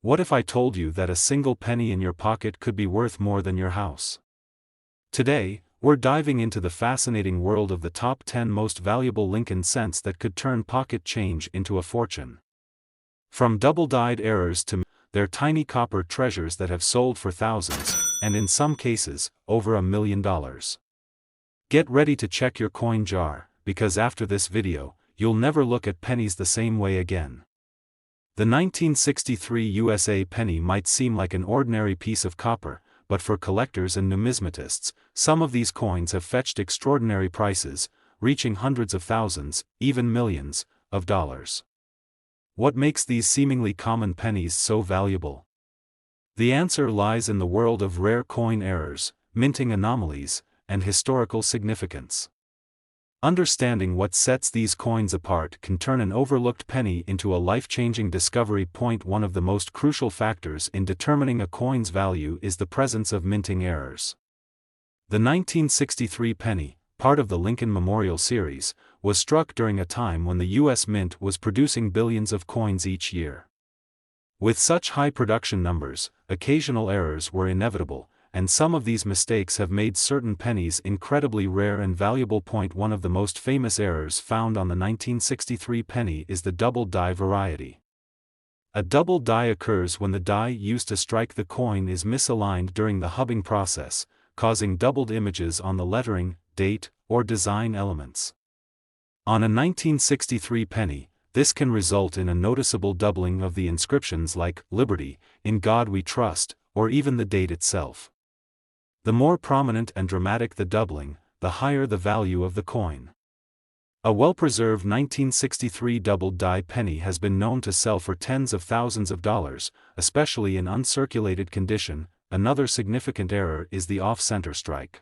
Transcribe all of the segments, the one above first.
What if I told you that a single penny in your pocket could be worth more than your house? Today, we're diving into the fascinating world of the top 10 most valuable Lincoln cents that could turn pocket change into a fortune. From double-dyed errors to they're tiny copper treasures that have sold for thousands, and in some cases, over $1 million. Get ready to check your coin jar, because after this video, you'll never look at pennies the same way again. The 1963 USA penny might seem like an ordinary piece of copper, but for collectors and numismatists, some of these coins have fetched extraordinary prices, reaching hundreds of thousands, even millions, of dollars. What makes these seemingly common pennies so valuable? The answer lies in the world of rare coin errors, minting anomalies, and historical significance. Understanding what sets these coins apart can turn an overlooked penny into a life-changing discovery. One of the most crucial factors in determining a coin's value is the presence of minting errors. The 1963 penny, part of the Lincoln Memorial series, was struck during a time when the U.S. Mint was producing billions of coins each year. With such high production numbers, occasional errors were inevitable, and some of these mistakes have made certain pennies incredibly rare and valuable. One of the most famous errors found on the 1963 penny is the double die variety. A double die occurs when the die used to strike the coin is misaligned during the hubbing process, causing doubled images on the lettering, date, or design elements. On a 1963 penny, this can result in a noticeable doubling of the inscriptions like "Liberty," "In God We Trust," or even the date itself. The more prominent and dramatic the doubling, the higher the value of the coin. A well-preserved 1963 double-die penny has been known to sell for tens of thousands of dollars, especially in uncirculated condition. Another significant error is the off-center strike.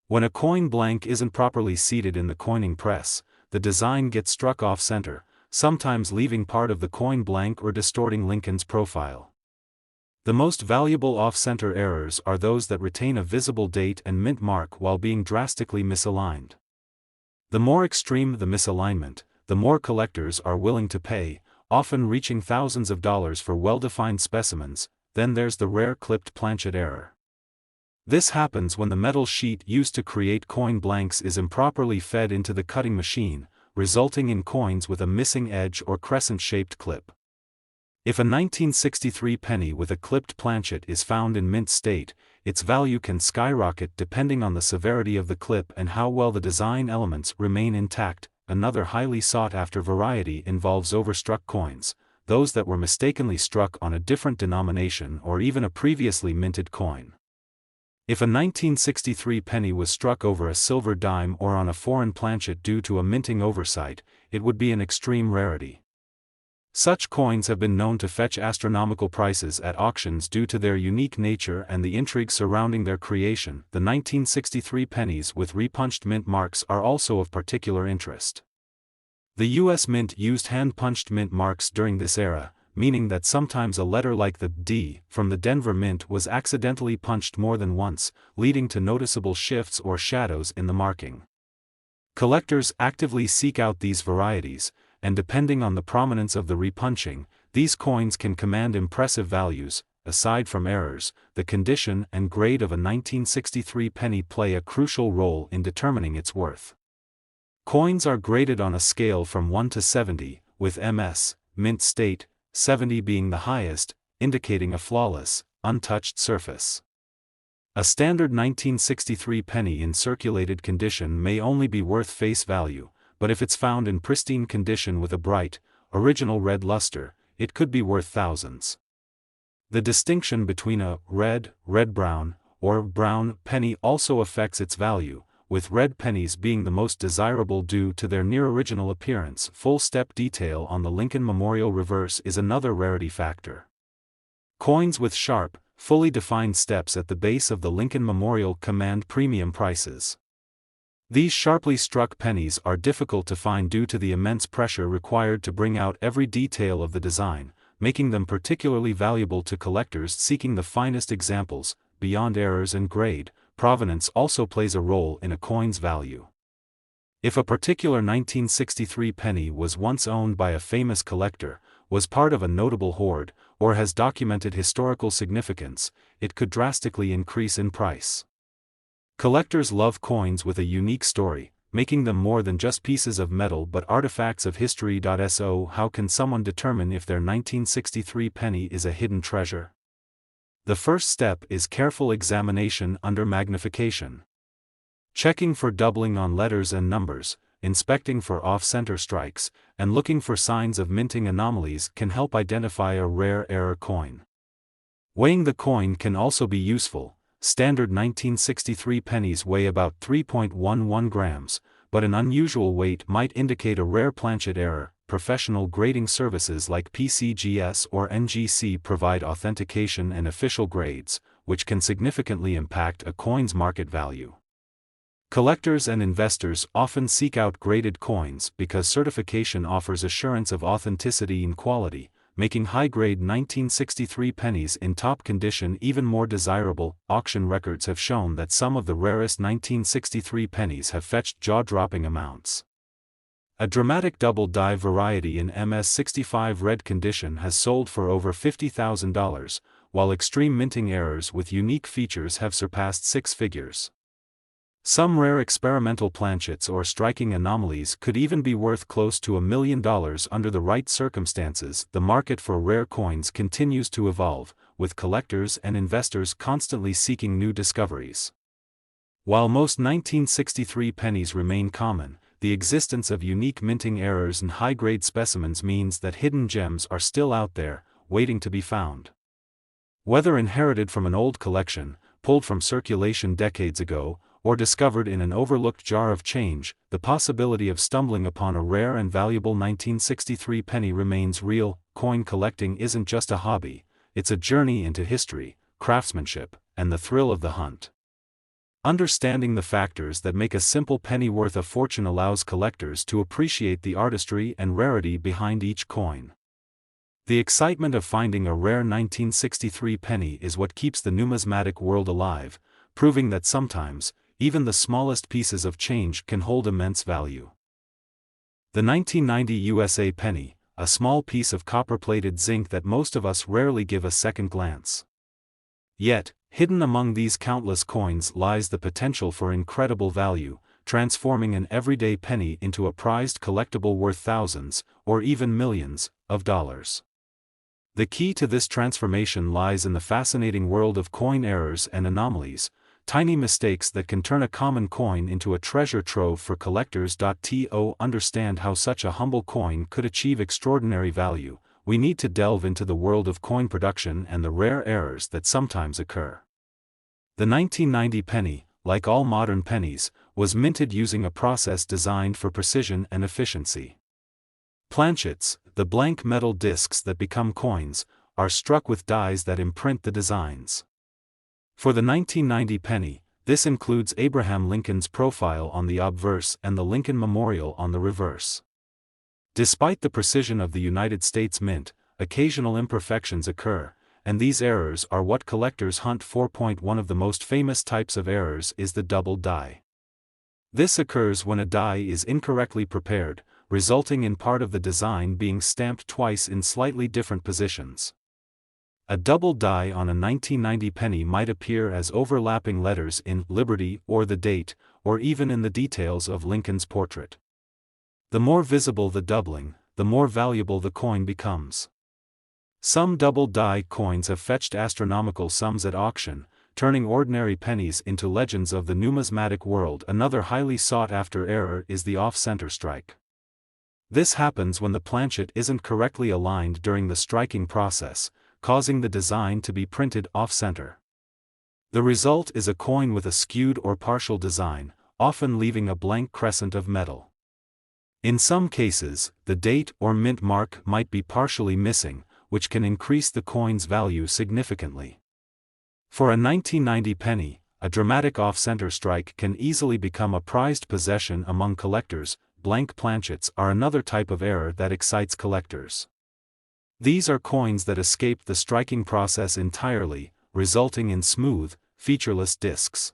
When a coin blank isn't properly seated in the coining press, the design gets struck off-center, sometimes leaving part of the coin blank or distorting Lincoln's profile. The most valuable off-center errors are those that retain a visible date and mint mark while being drastically misaligned. The more extreme the misalignment, the more collectors are willing to pay, often reaching thousands of dollars for well-defined specimens. Then there's the rare clipped planchet error. This happens when the metal sheet used to create coin blanks is improperly fed into the cutting machine, resulting in coins with a missing edge or crescent-shaped clip. If a 1963 penny with a clipped planchet is found in mint state, its value can skyrocket depending on the severity of the clip and how well the design elements remain intact. Another highly sought-after variety involves overstruck coins, those that were mistakenly struck on a different denomination or even a previously minted coin. If a 1963 penny was struck over a silver dime or on a foreign planchet due to a minting oversight, it would be an extreme rarity. Such coins have been known to fetch astronomical prices at auctions due to their unique nature and the intrigue surrounding their creation. The 1963 pennies with repunched mint marks are also of particular interest. The U.S. Mint used hand-punched mint marks during this era, meaning that sometimes a letter like the D from the Denver Mint was accidentally punched more than once, leading to noticeable shifts or shadows in the marking. Collectors actively seek out these varieties, and depending on the prominence of the repunching, these coins can command impressive values. Aside from errors, the condition and grade of a 1963 penny play a crucial role in determining its worth. Coins are graded on a scale from 1 to 70, with MS, mint state, 70 being the highest, indicating a flawless, untouched surface. A standard 1963 penny in circulated condition may only be worth face value, but if it's found in pristine condition with a bright, original red luster, it could be worth thousands. The distinction between a red, red-brown, or brown penny also affects its value, with red pennies being the most desirable due to their near-original appearance. Full step detail on the Lincoln Memorial reverse is another rarity factor. Coins with sharp, fully defined steps at the base of the Lincoln Memorial command premium prices. These sharply struck pennies are difficult to find due to the immense pressure required to bring out every detail of the design, making them particularly valuable to collectors seeking the finest examples. Beyond errors and grade, provenance also plays a role in a coin's value. If a particular 1963 penny was once owned by a famous collector, was part of a notable hoard, or has documented historical significance, it could drastically increase in price. Collectors love coins with a unique story, making them more than just pieces of metal but artifacts of history. So how can someone determine if their 1963 penny is a hidden treasure? The first step is careful examination under magnification. Checking for doubling on letters and numbers, inspecting for off-center strikes, and looking for signs of minting anomalies can help identify a rare error coin. Weighing the coin can also be useful. Standard 1963 pennies weigh about 3.11 grams, but an unusual weight might indicate a rare planchet error. Professional grading services like PCGS or NGC provide authentication and official grades, which can significantly impact a coin's market value. Collectors and investors often seek out graded coins because certification offers assurance of authenticity and quality, making high-grade 1963 pennies in top condition even more desirable. Auction records have shown that some of the rarest 1963 pennies have fetched jaw-dropping amounts. A dramatic double die variety in MS65 red condition has sold for over $50,000, while extreme minting errors with unique features have surpassed six figures. Some rare experimental planchets or striking anomalies could even be worth close to $1 million under the right circumstances. The market for rare coins continues to evolve, with collectors and investors constantly seeking new discoveries. While most 1963 pennies remain common, the existence of unique minting errors and high-grade specimens means that hidden gems are still out there, waiting to be found. Whether inherited from an old collection, pulled from circulation decades ago, or discovered in an overlooked jar of change, the possibility of stumbling upon a rare and valuable 1963 penny remains real. Coin collecting isn't just a hobby, it's a journey into history, craftsmanship, and the thrill of the hunt. Understanding the factors that make a simple penny worth a fortune allows collectors to appreciate the artistry and rarity behind each coin. The excitement of finding a rare 1963 penny is what keeps the numismatic world alive, proving that sometimes, even the smallest pieces of change can hold immense value. The 1990 USA penny, a small piece of copper-plated zinc that most of us rarely give a second glance. Yet, hidden among these countless coins lies the potential for incredible value, transforming an everyday penny into a prized collectible worth thousands, or even millions, of dollars. The key to this transformation lies in the fascinating world of coin errors and anomalies, tiny mistakes that can turn a common coin into a treasure trove for collectors. To understand how such a humble coin could achieve extraordinary value, we need to delve into the world of coin production and the rare errors that sometimes occur. The 1990 penny, like all modern pennies, was minted using a process designed for precision and efficiency. Planchets, the blank metal discs that become coins, are struck with dies that imprint the designs. For the 1990 penny, this includes Abraham Lincoln's profile on the obverse and the Lincoln Memorial on the reverse. Despite the precision of the United States Mint, occasional imperfections occur, and these errors are what collectors hunt for. One of the most famous types of errors is the double die. This occurs when a die is incorrectly prepared, resulting in part of the design being stamped twice in slightly different positions. A double die on a 1990 penny might appear as overlapping letters in Liberty or the date, or even in the details of Lincoln's portrait. The more visible the doubling, the more valuable the coin becomes. Some double die coins have fetched astronomical sums at auction, turning ordinary pennies into legends of the numismatic world. Another highly sought-after error is the off-center strike. This happens when the planchet isn't correctly aligned during the striking process, causing the design to be printed off-center. The result is a coin with a skewed or partial design, often leaving a blank crescent of metal. In some cases, the date or mint mark might be partially missing, which can increase the coin's value significantly. For a 1990 penny, a dramatic off-center strike can easily become a prized possession among collectors. Blank planchets are another type of error that excites collectors. These are coins that escape the striking process entirely, resulting in smooth, featureless discs.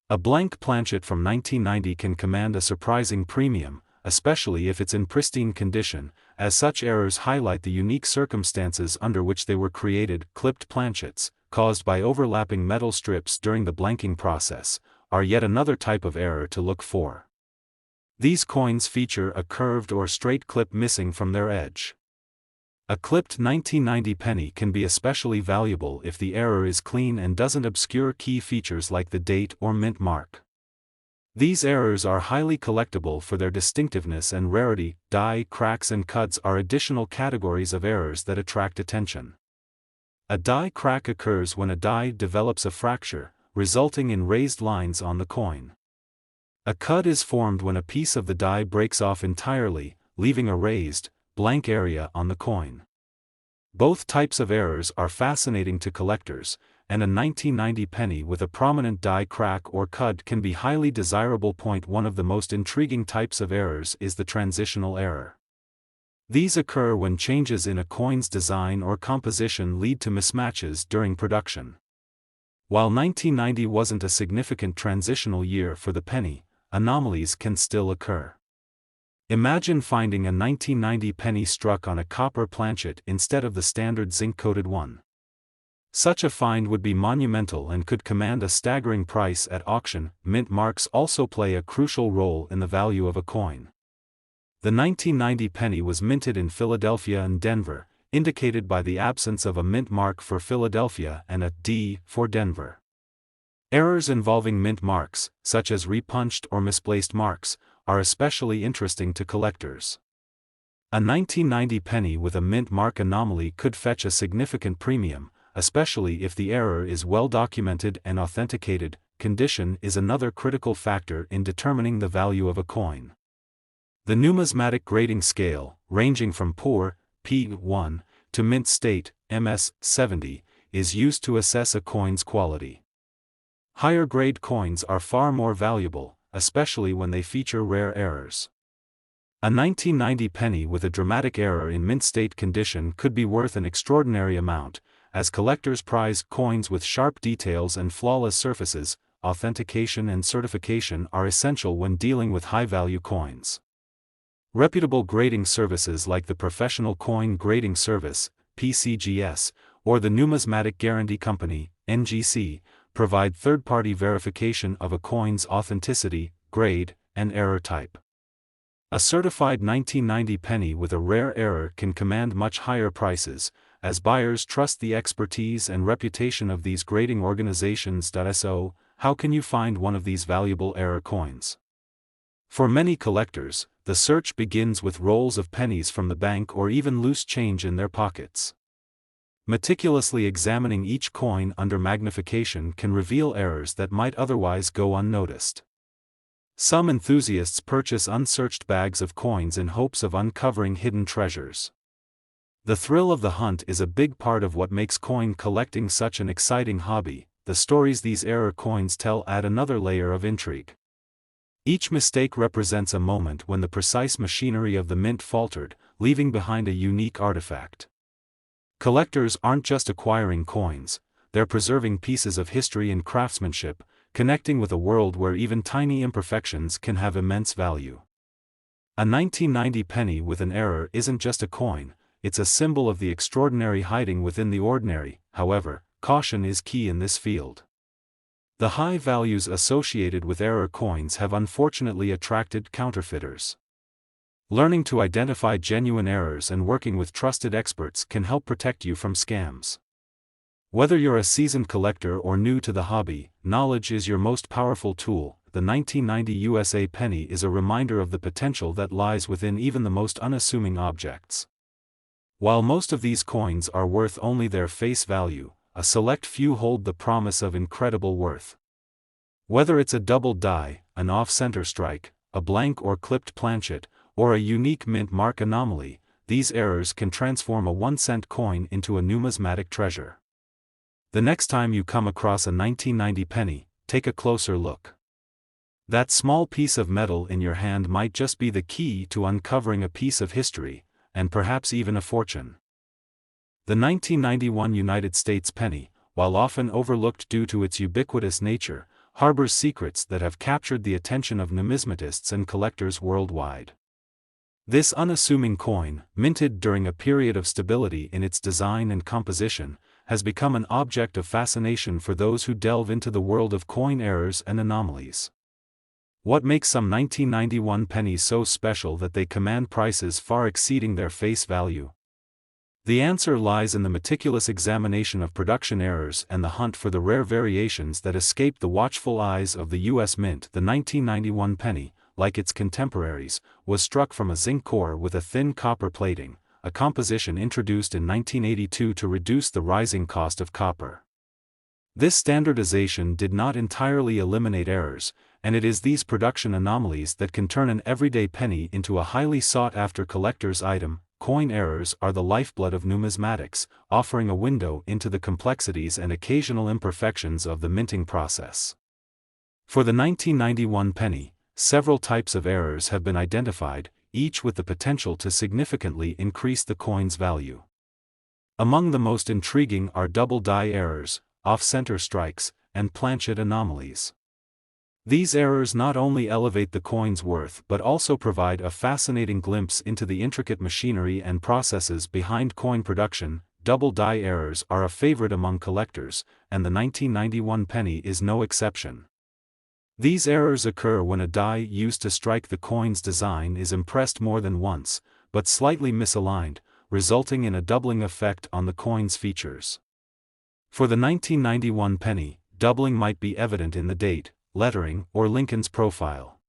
A blank planchet from 1990 can command a surprising premium, especially if it's in pristine condition, as such errors highlight the unique circumstances under which they were created. Clipped planchets, caused by overlapping metal strips during the blanking process, are yet another type of error to look for. These coins feature a curved or straight clip missing from their edge. A clipped 1990 penny can be especially valuable if the error is clean and doesn't obscure key features like the date or mint mark. These errors are highly collectible for their distinctiveness and rarity. Die cracks and cuts are additional categories of errors that attract attention. A die crack occurs when a die develops a fracture, resulting in raised lines on the coin. A cut is formed when a piece of the die breaks off entirely, leaving a raised, blank area on the coin. Both types of errors are fascinating to collectors, and a 1990 penny with a prominent die crack or cut can be highly desirable. One of the most intriguing types of errors is the transitional error. These occur when changes in a coin's design or composition lead to mismatches during production. While 1990 wasn't a significant transitional year for the penny, anomalies can still occur. Imagine finding a 1990 penny struck on a copper planchet instead of the standard zinc-coated one. Such a find would be monumental and could command a staggering price at auction. Mint marks also play a crucial role in the value of a coin. The 1990 penny was minted in Philadelphia and Denver, indicated by the absence of a mint mark for Philadelphia and a D for Denver. Errors involving mint marks, such as repunched or misplaced marks, are especially interesting to collectors. A 1990 penny with a mint mark anomaly could fetch a significant premium, especially if the error is well documented and authenticated. Condition is another critical factor in determining the value of a coin. The numismatic grading scale, ranging from poor, P1, to mint state, MS70, is used to assess a coin's quality. Higher grade coins are far more valuable, especially when they feature rare errors. A 1990 penny with a dramatic error in mint state condition could be worth an extraordinary amount, as collectors prize coins with sharp details and flawless surfaces. Authentication and certification are essential when dealing with high-value coins. Reputable grading services like the Professional Coin Grading Service, PCGS, or the Numismatic Guarantee Company, NGC, provide third-party verification of a coin's authenticity, grade, and error type. A certified 1990 penny with a rare error can command much higher prices, as buyers trust the expertise and reputation of these grading organizations. So, how can you find one of these valuable error coins? For many collectors, the search begins with rolls of pennies from the bank or even loose change in their pockets. Meticulously examining each coin under magnification can reveal errors that might otherwise go unnoticed. Some enthusiasts purchase unsearched bags of coins in hopes of uncovering hidden treasures. The thrill of the hunt is a big part of what makes coin collecting such an exciting hobby. The stories these error coins tell add another layer of intrigue. Each mistake represents a moment when the precise machinery of the mint faltered, leaving behind a unique artifact. Collectors aren't just acquiring coins, they're preserving pieces of history and craftsmanship, connecting with a world where even tiny imperfections can have immense value. A 1990 penny with an error isn't just a coin, it's a symbol of the extraordinary hiding within the ordinary. However, caution is key in this field. The high values associated with error coins have unfortunately attracted counterfeiters. Learning to identify genuine errors and working with trusted experts can help protect you from scams. Whether you're a seasoned collector or new to the hobby, knowledge is your most powerful tool. The 1990 USA penny is a reminder of the potential that lies within even the most unassuming objects. While most of these coins are worth only their face value, a select few hold the promise of incredible worth. Whether it's a double die, an off-center strike, a blank or clipped planchet, or a unique mint mark anomaly, these errors can transform a 1-cent coin into a numismatic treasure. The next time you come across a 1990 penny, take a closer look. That small piece of metal in your hand might just be the key to uncovering a piece of history, and perhaps even a fortune. The 1991 United States penny, while often overlooked due to its ubiquitous nature, harbors secrets that have captured the attention of numismatists and collectors worldwide. This unassuming coin, minted during a period of stability in its design and composition, has become an object of fascination for those who delve into the world of coin errors and anomalies. What makes some 1991 pennies so special that they command prices far exceeding their face value? The answer lies in the meticulous examination of production errors and the hunt for the rare variations that escape the watchful eyes of the U.S. Mint. The 1991 penny, like its contemporaries, was struck from a zinc core with a thin copper plating, a composition introduced in 1982 to reduce the rising cost of copper. This standardization did not entirely eliminate errors, and it is these production anomalies that can turn an everyday penny into a highly sought-after collector's item. Coin errors are the lifeblood of numismatics, offering a window into the complexities and occasional imperfections of the minting process. For the 1991 penny, several types of errors have been identified, each with the potential to significantly increase the coin's value. Among the most intriguing are double die errors, off-center strikes, and planchet anomalies. These errors not only elevate the coin's worth but also provide a fascinating glimpse into the intricate machinery and processes behind coin production. Double die errors are a favorite among collectors, and the 1991 penny is no exception. These errors occur when a die used to strike the coin's design is impressed more than once, but slightly misaligned, resulting in a doubling effect on the coin's features. For the 1991 penny, doubling might be evident in the date, lettering, or Lincoln's profile.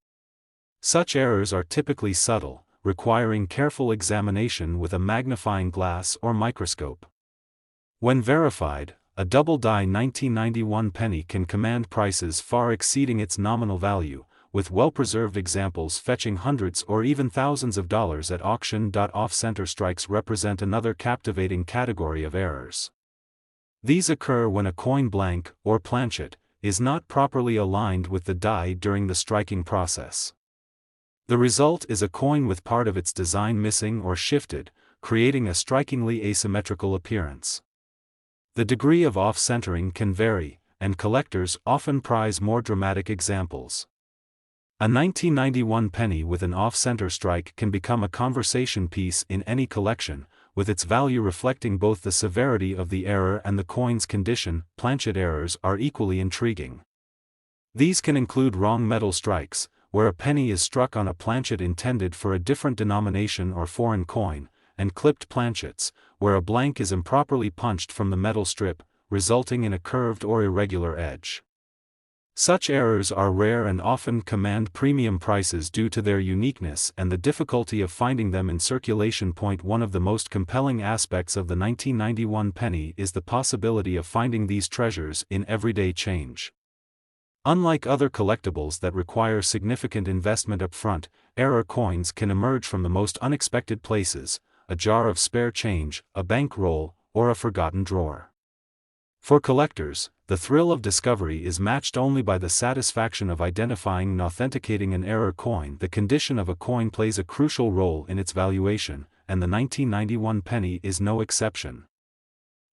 Such errors are typically subtle, requiring careful examination with a magnifying glass or microscope. When verified, a double die 1991 penny can command prices far exceeding its nominal value, with well-preserved examples fetching hundreds or even thousands of dollars at auction. Off-center strikes represent another captivating category of errors. These occur when a coin blank, or planchet, is not properly aligned with the die during the striking process. The result is a coin with part of its design missing or shifted, creating a strikingly asymmetrical appearance. The degree of off-centering can vary, and collectors often prize more dramatic examples. A 1991 penny with an off-center strike can become a conversation piece in any collection, with its value reflecting both the severity of the error and the coin's condition. Planchet errors are equally intriguing. These can include wrong metal strikes, where a penny is struck on a planchet intended for a different denomination or foreign coin, and clipped planchets, where a blank is improperly punched from the metal strip, resulting in a curved or irregular edge. Such errors are rare and often command premium prices due to their uniqueness and the difficulty of finding them in circulation. One of the most compelling aspects of the 1991 penny is the possibility of finding these treasures in everyday change. Unlike other collectibles that require significant investment up front, error coins can emerge from the most unexpected places: a jar of spare change, a bankroll, or a forgotten drawer. For collectors, the thrill of discovery is matched only by the satisfaction of identifying and authenticating an error coin. The condition of a coin plays a crucial role in its valuation, and the 1991 penny is no exception.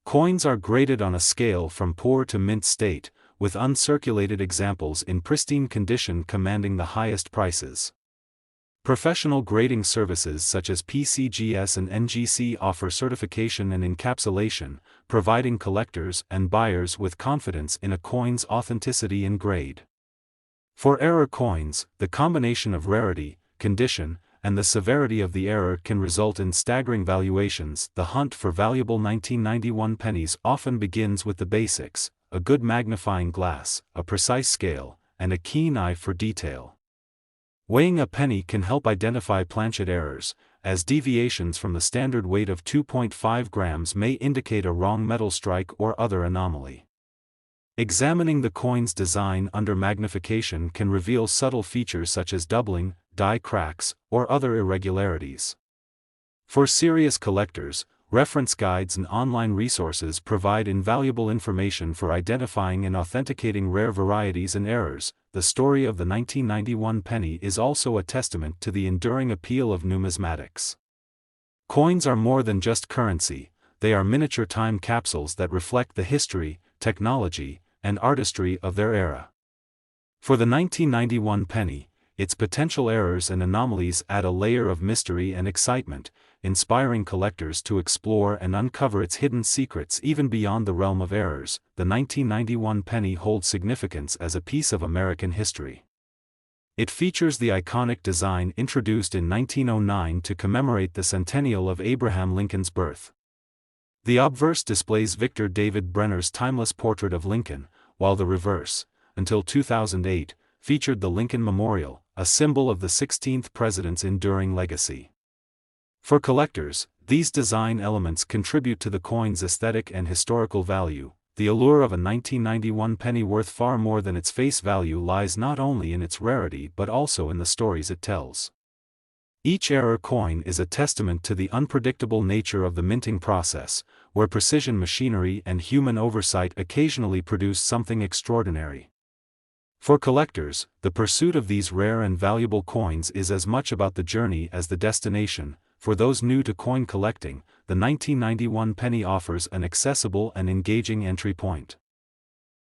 Coins are graded on a scale from poor to mint state, with uncirculated examples in pristine condition commanding the highest prices. Professional grading services such as PCGS and NGC offer certification and encapsulation, providing collectors and buyers with confidence in a coin's authenticity and grade. For error coins, the combination of rarity, condition, and the severity of the error can result in staggering valuations. The hunt for valuable 1991 pennies often begins with the basics: a good magnifying glass, a precise scale, and a keen eye for detail. Weighing a penny can help identify planchet errors, as deviations from the standard weight of 2.5 grams may indicate a wrong metal strike or other anomaly. Examining the coin's design under magnification can reveal subtle features such as doubling, die cracks, or other irregularities. For serious collectors, reference guides and online resources provide invaluable information for identifying and authenticating rare varieties and errors. The story of the 1991 penny is also a testament to the enduring appeal of numismatics. Coins are more than just currency, they are miniature time capsules that reflect the history, technology, and artistry of their era. For the 1991 penny, its potential errors and anomalies add a layer of mystery and excitement, inspiring collectors to explore and uncover its hidden secrets even beyond the realm of errors. The 1991 penny holds significance as a piece of American history. It features the iconic design introduced in 1909 to commemorate the centennial of Abraham Lincoln's birth. The obverse displays Victor David Brenner's timeless portrait of Lincoln, while the reverse, until 2008, featured the Lincoln Memorial, a symbol of the 16th president's enduring legacy. For collectors, these design elements contribute to the coin's aesthetic and historical value. The allure of a 1991 penny worth far more than its face value lies not only in its rarity but also in the stories it tells. Each error coin is a testament to the unpredictable nature of the minting process, where precision machinery and human oversight occasionally produce something extraordinary. For collectors, the pursuit of these rare and valuable coins is as much about the journey as the destination. For those new to coin collecting, the 1991 penny offers an accessible and engaging entry point.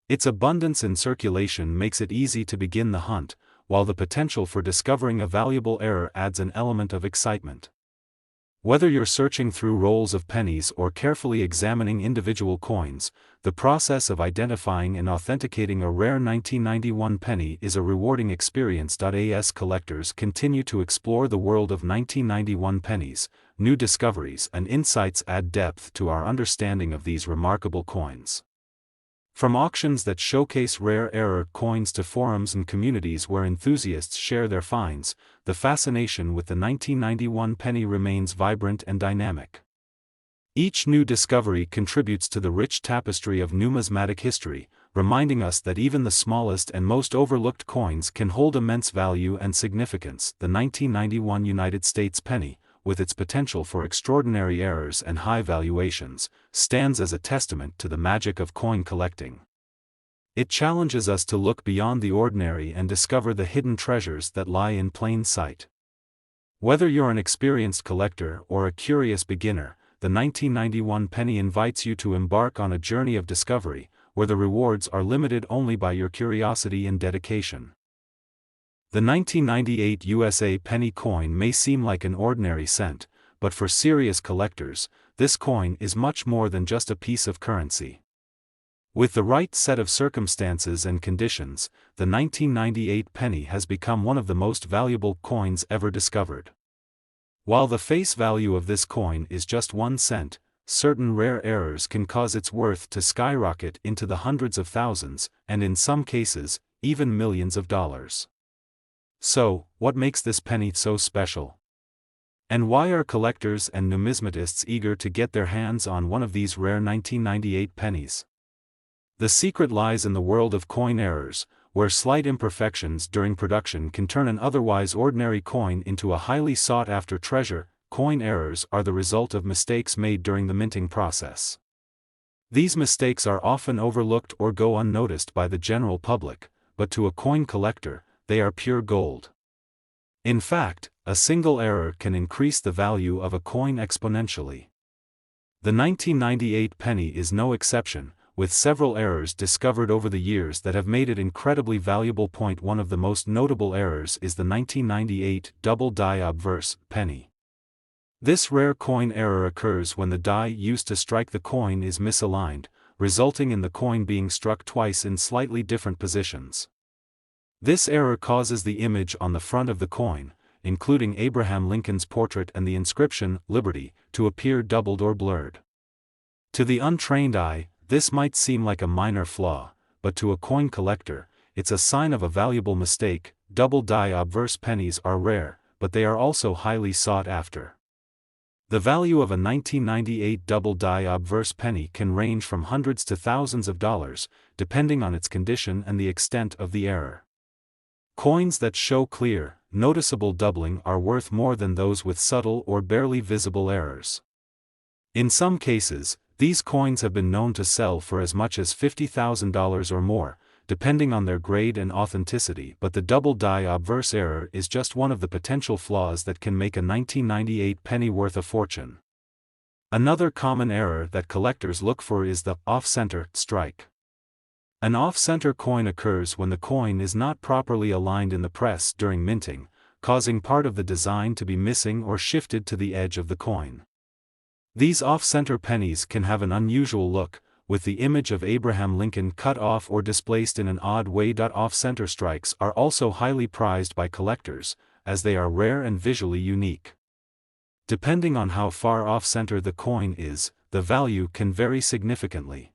Its abundance in circulation makes it easy to begin the hunt, while the potential for discovering a valuable error adds an element of excitement. Whether you're searching through rolls of pennies or carefully examining individual coins, the process of identifying and authenticating a rare 1991 penny is a rewarding experience. As collectors continue to explore the world of 1991 pennies, new discoveries and insights add depth to our understanding of these remarkable coins. From auctions that showcase rare error coins to forums and communities where enthusiasts share their finds, the fascination with the 1991 penny remains vibrant and dynamic. Each new discovery contributes to the rich tapestry of numismatic history, reminding us that even the smallest and most overlooked coins can hold immense value and significance. The 1991 United States penny, with its potential for extraordinary errors and high valuations, stands as a testament to the magic of coin collecting. It challenges us to look beyond the ordinary and discover the hidden treasures that lie in plain sight. Whether you're an experienced collector or a curious beginner, the 1991 penny invites you to embark on a journey of discovery, where the rewards are limited only by your curiosity and dedication. The 1998 USA penny coin may seem like an ordinary cent, but for serious collectors, this coin is much more than just a piece of currency. With the right set of circumstances and conditions, the 1998 penny has become one of the most valuable coins ever discovered. While the face value of this coin is just 1 cent, certain rare errors can cause its worth to skyrocket into the hundreds of thousands, and in some cases, even millions of dollars. So, what makes this penny so special? And why are collectors and numismatists eager to get their hands on one of these rare 1998 pennies? The secret lies in the world of coin errors, where slight imperfections during production can turn an otherwise ordinary coin into a highly sought-after treasure. Coin errors are the result of mistakes made during the minting process. These mistakes are often overlooked or go unnoticed by the general public, but to a coin collector, they are pure gold. In fact, a single error can increase the value of a coin exponentially. The 1998 penny is no exception, with several errors discovered over the years that have made it incredibly valuable. One of the most notable errors is the 1998 double die obverse penny. This rare coin error occurs when the die used to strike the coin is misaligned, resulting in the coin being struck twice in slightly different positions. This error causes the image on the front of the coin, including Abraham Lincoln's portrait and the inscription, Liberty, to appear doubled or blurred. To the untrained eye, this might seem like a minor flaw, but to a coin collector, it's a sign of a valuable mistake. Double die obverse pennies are rare, but they are also highly sought after. The value of a 1998 double die obverse penny can range from hundreds to thousands of dollars, depending on its condition and the extent of the error. Coins that show clear, noticeable doubling are worth more than those with subtle or barely visible errors. In some cases, these coins have been known to sell for as much as $50,000 or more, depending on their grade and authenticity. But the double die obverse error is just one of the potential flaws that can make a 1998 penny worth a fortune. Another common error that collectors look for is the off-center strike. An off-center coin occurs when the coin is not properly aligned in the press during minting, causing part of the design to be missing or shifted to the edge of the coin. These off-center pennies can have an unusual look, with the image of Abraham Lincoln cut off or displaced in an odd way. Off-center strikes are also highly prized by collectors, as they are rare and visually unique. Depending on how far off-center the coin is, the value can vary significantly.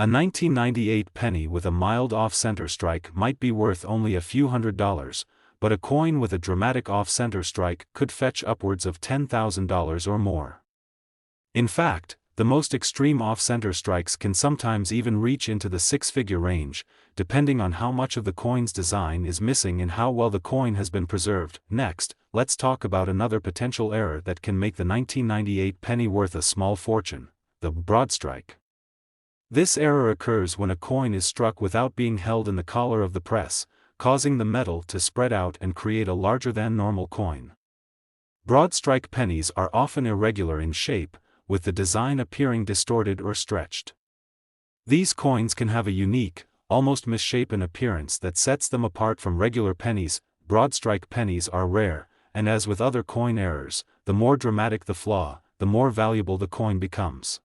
A 1998 penny with a mild off-center strike might be worth only a few $100s, but a coin with a dramatic off-center strike could fetch upwards of $10,000 or more. In fact, the most extreme off-center strikes can sometimes even reach into the six-figure range, depending on how much of the coin's design is missing and how well the coin has been preserved. Next, let's talk about another potential error that can make the 1998 penny worth a small fortune: the broad strike. This error occurs when a coin is struck without being held in the collar of the press, causing the metal to spread out and create a larger than normal coin. Broad strike pennies are often irregular in shape, with the design appearing distorted or stretched. These coins can have a unique, almost misshapen appearance that sets them apart from regular pennies. Broad strike pennies are rare, and as with other coin errors, the more dramatic the flaw, the more valuable the coin becomes.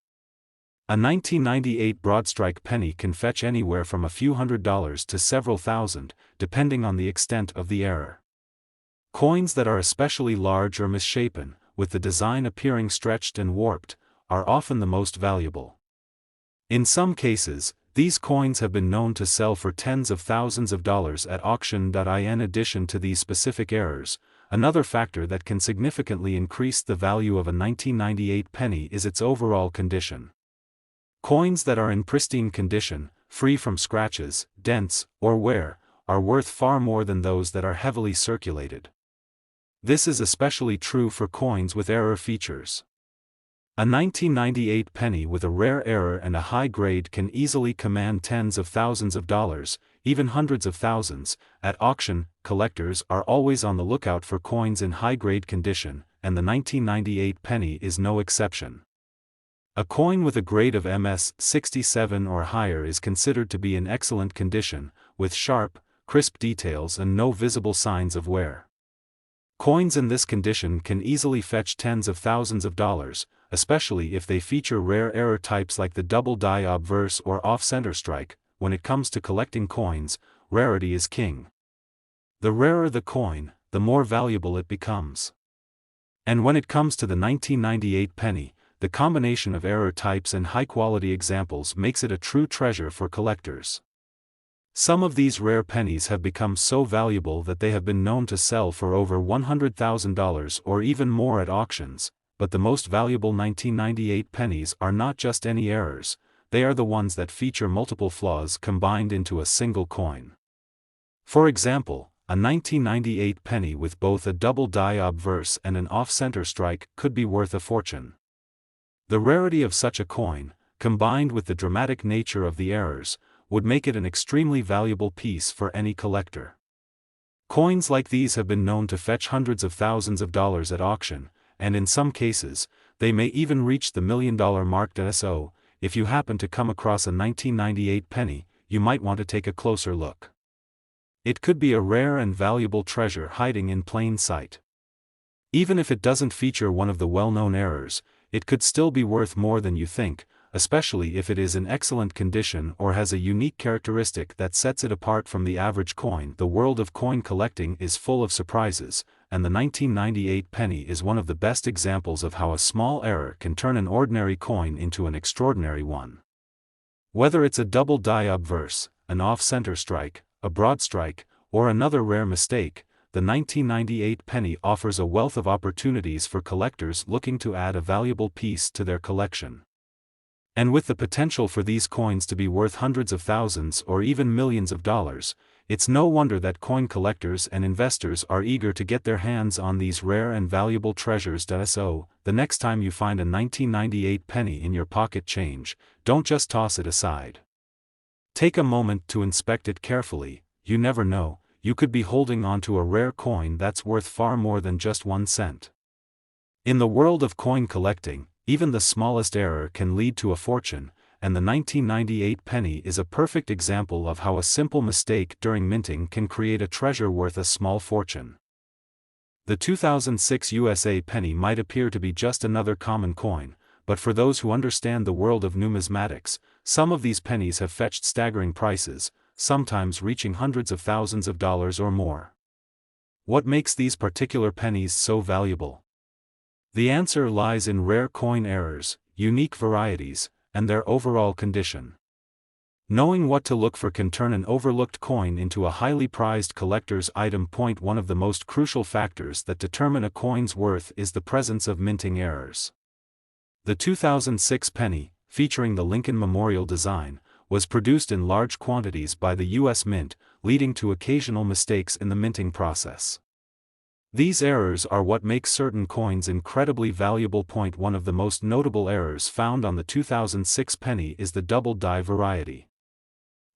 A 1998 broad strike penny can fetch anywhere from a few $100s to several thousand, depending on the extent of the error. Coins that are especially large or misshapen, with the design appearing stretched and warped, are often the most valuable. In some cases, these coins have been known to sell for tens of thousands of dollars at auction. In addition to these specific errors, another factor that can significantly increase the value of a 1998 penny is its overall condition. Coins that are in pristine condition, free from scratches, dents, or wear, are worth far more than those that are heavily circulated. This is especially true for coins with error features. A 1998 penny with a rare error and a high grade can easily command tens of thousands of dollars, even hundreds of thousands, at auction. Collectors are always on the lookout for coins in high-grade condition, and the 1998 penny is no exception. A coin with a grade of MS 67 or higher is considered to be in excellent condition, with sharp, crisp details and no visible signs of wear. Coins in this condition can easily fetch tens of thousands of dollars, especially if they feature rare error types like the double die obverse or off-center strike. When it comes to collecting coins, rarity is king. The rarer the coin, the more valuable it becomes. And when it comes to the 1998 penny, the combination of error types and high-quality examples makes it a true treasure for collectors. Some of these rare pennies have become so valuable that they have been known to sell for over $100,000 or even more at auctions, but the most valuable 1998 pennies are not just any errors, they are the ones that feature multiple flaws combined into a single coin. For example, a 1998 penny with both a double die obverse and an off-center strike could be worth a fortune. The rarity of such a coin, combined with the dramatic nature of the errors, would make it an extremely valuable piece for any collector. Coins like these have been known to fetch hundreds of thousands of dollars at auction, and in some cases, they may even reach the $1 million mark. So, if you happen to come across a 1998 penny, you might want to take a closer look. It could be a rare and valuable treasure hiding in plain sight. Even if it doesn't feature one of the well-known errors, it could still be worth more than you think, especially if it is in excellent condition or has a unique characteristic that sets it apart from the average coin. The world of coin collecting is full of surprises, and the 1998 penny is one of the best examples of how a small error can turn an ordinary coin into an extraordinary one. Whether it's a double die obverse, an off-center strike, a broad strike, or another rare mistake, the 1998 penny offers a wealth of opportunities for collectors looking to add a valuable piece to their collection. And with the potential for these coins to be worth hundreds of thousands or even millions of dollars, it's no wonder that coin collectors and investors are eager to get their hands on these rare and valuable treasures. So, the next time you find a 1998 penny in your pocket change, don't just toss it aside. Take a moment to inspect it carefully. You never know, you could be holding onto a rare coin that's worth far more than just 1 cent. In the world of coin collecting, even the smallest error can lead to a fortune, and the 1998 penny is a perfect example of how a simple mistake during minting can create a treasure worth a small fortune. The 2006 USA penny might appear to be just another common coin, but for those who understand the world of numismatics, some of these pennies have fetched staggering prices, sometimes reaching hundreds of thousands of dollars or more. What makes these particular pennies so valuable? The answer lies in rare coin errors, unique varieties, and their overall condition. Knowing what to look for can turn an overlooked coin into a highly prized collector's item. One of the most crucial factors that determine a coin's worth is the presence of minting errors. The 2006 penny, featuring the Lincoln Memorial design, was produced in large quantities by the U.S. Mint, leading to occasional mistakes in the minting process. These errors are what make certain coins incredibly valuable. One of the most notable errors found on the 2006 penny is the double die variety.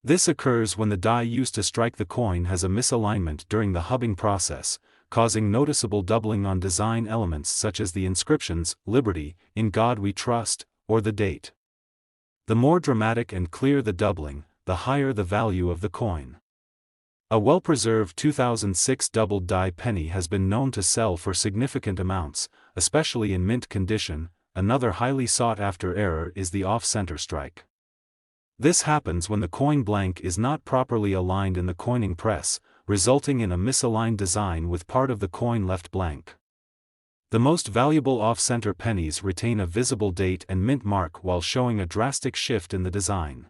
This occurs when the die used to strike the coin has a misalignment during the hubbing process, causing noticeable doubling on design elements such as the inscriptions, "Liberty, in God We Trust," or the date. The more dramatic and clear the doubling, the higher the value of the coin. A well-preserved 2006 doubled die penny has been known to sell for significant amounts, especially in mint condition. Another highly sought-after error is the off-center strike. This happens when the coin blank is not properly aligned in the coining press, resulting in a misaligned design with part of the coin left blank. The most valuable off-center pennies retain a visible date and mint mark while showing a drastic shift in the design.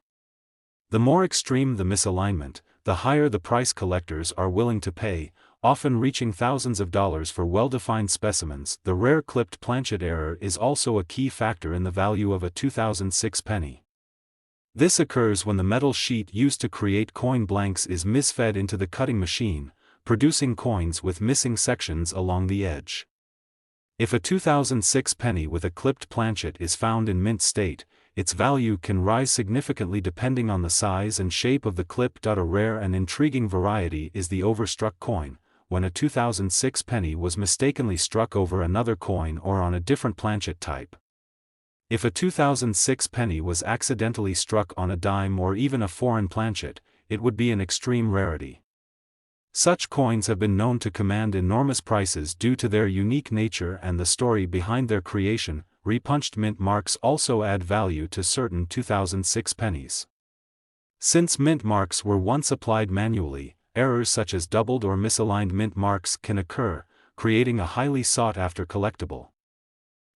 The more extreme the misalignment, the higher the price collectors are willing to pay, often reaching thousands of dollars for well-defined specimens. The rare clipped planchet error is also a key factor in the value of a 2006 penny. This occurs when the metal sheet used to create coin blanks is misfed into the cutting machine, producing coins with missing sections along the edge. If a 2006 penny with a clipped planchet is found in mint state, its value can rise significantly depending on the size and shape of the clip. A rare and intriguing variety is the overstruck coin, when a 2006 penny was mistakenly struck over another coin or on a different planchet type. If a 2006 penny was accidentally struck on a dime or even a foreign planchet, it would be an extreme rarity. Such coins have been known to command enormous prices due to their unique nature and the story behind their creation. Repunched mint marks also add value to certain 2006 pennies. Since mint marks were once applied manually, errors such as doubled or misaligned mint marks can occur, creating a highly sought-after collectible.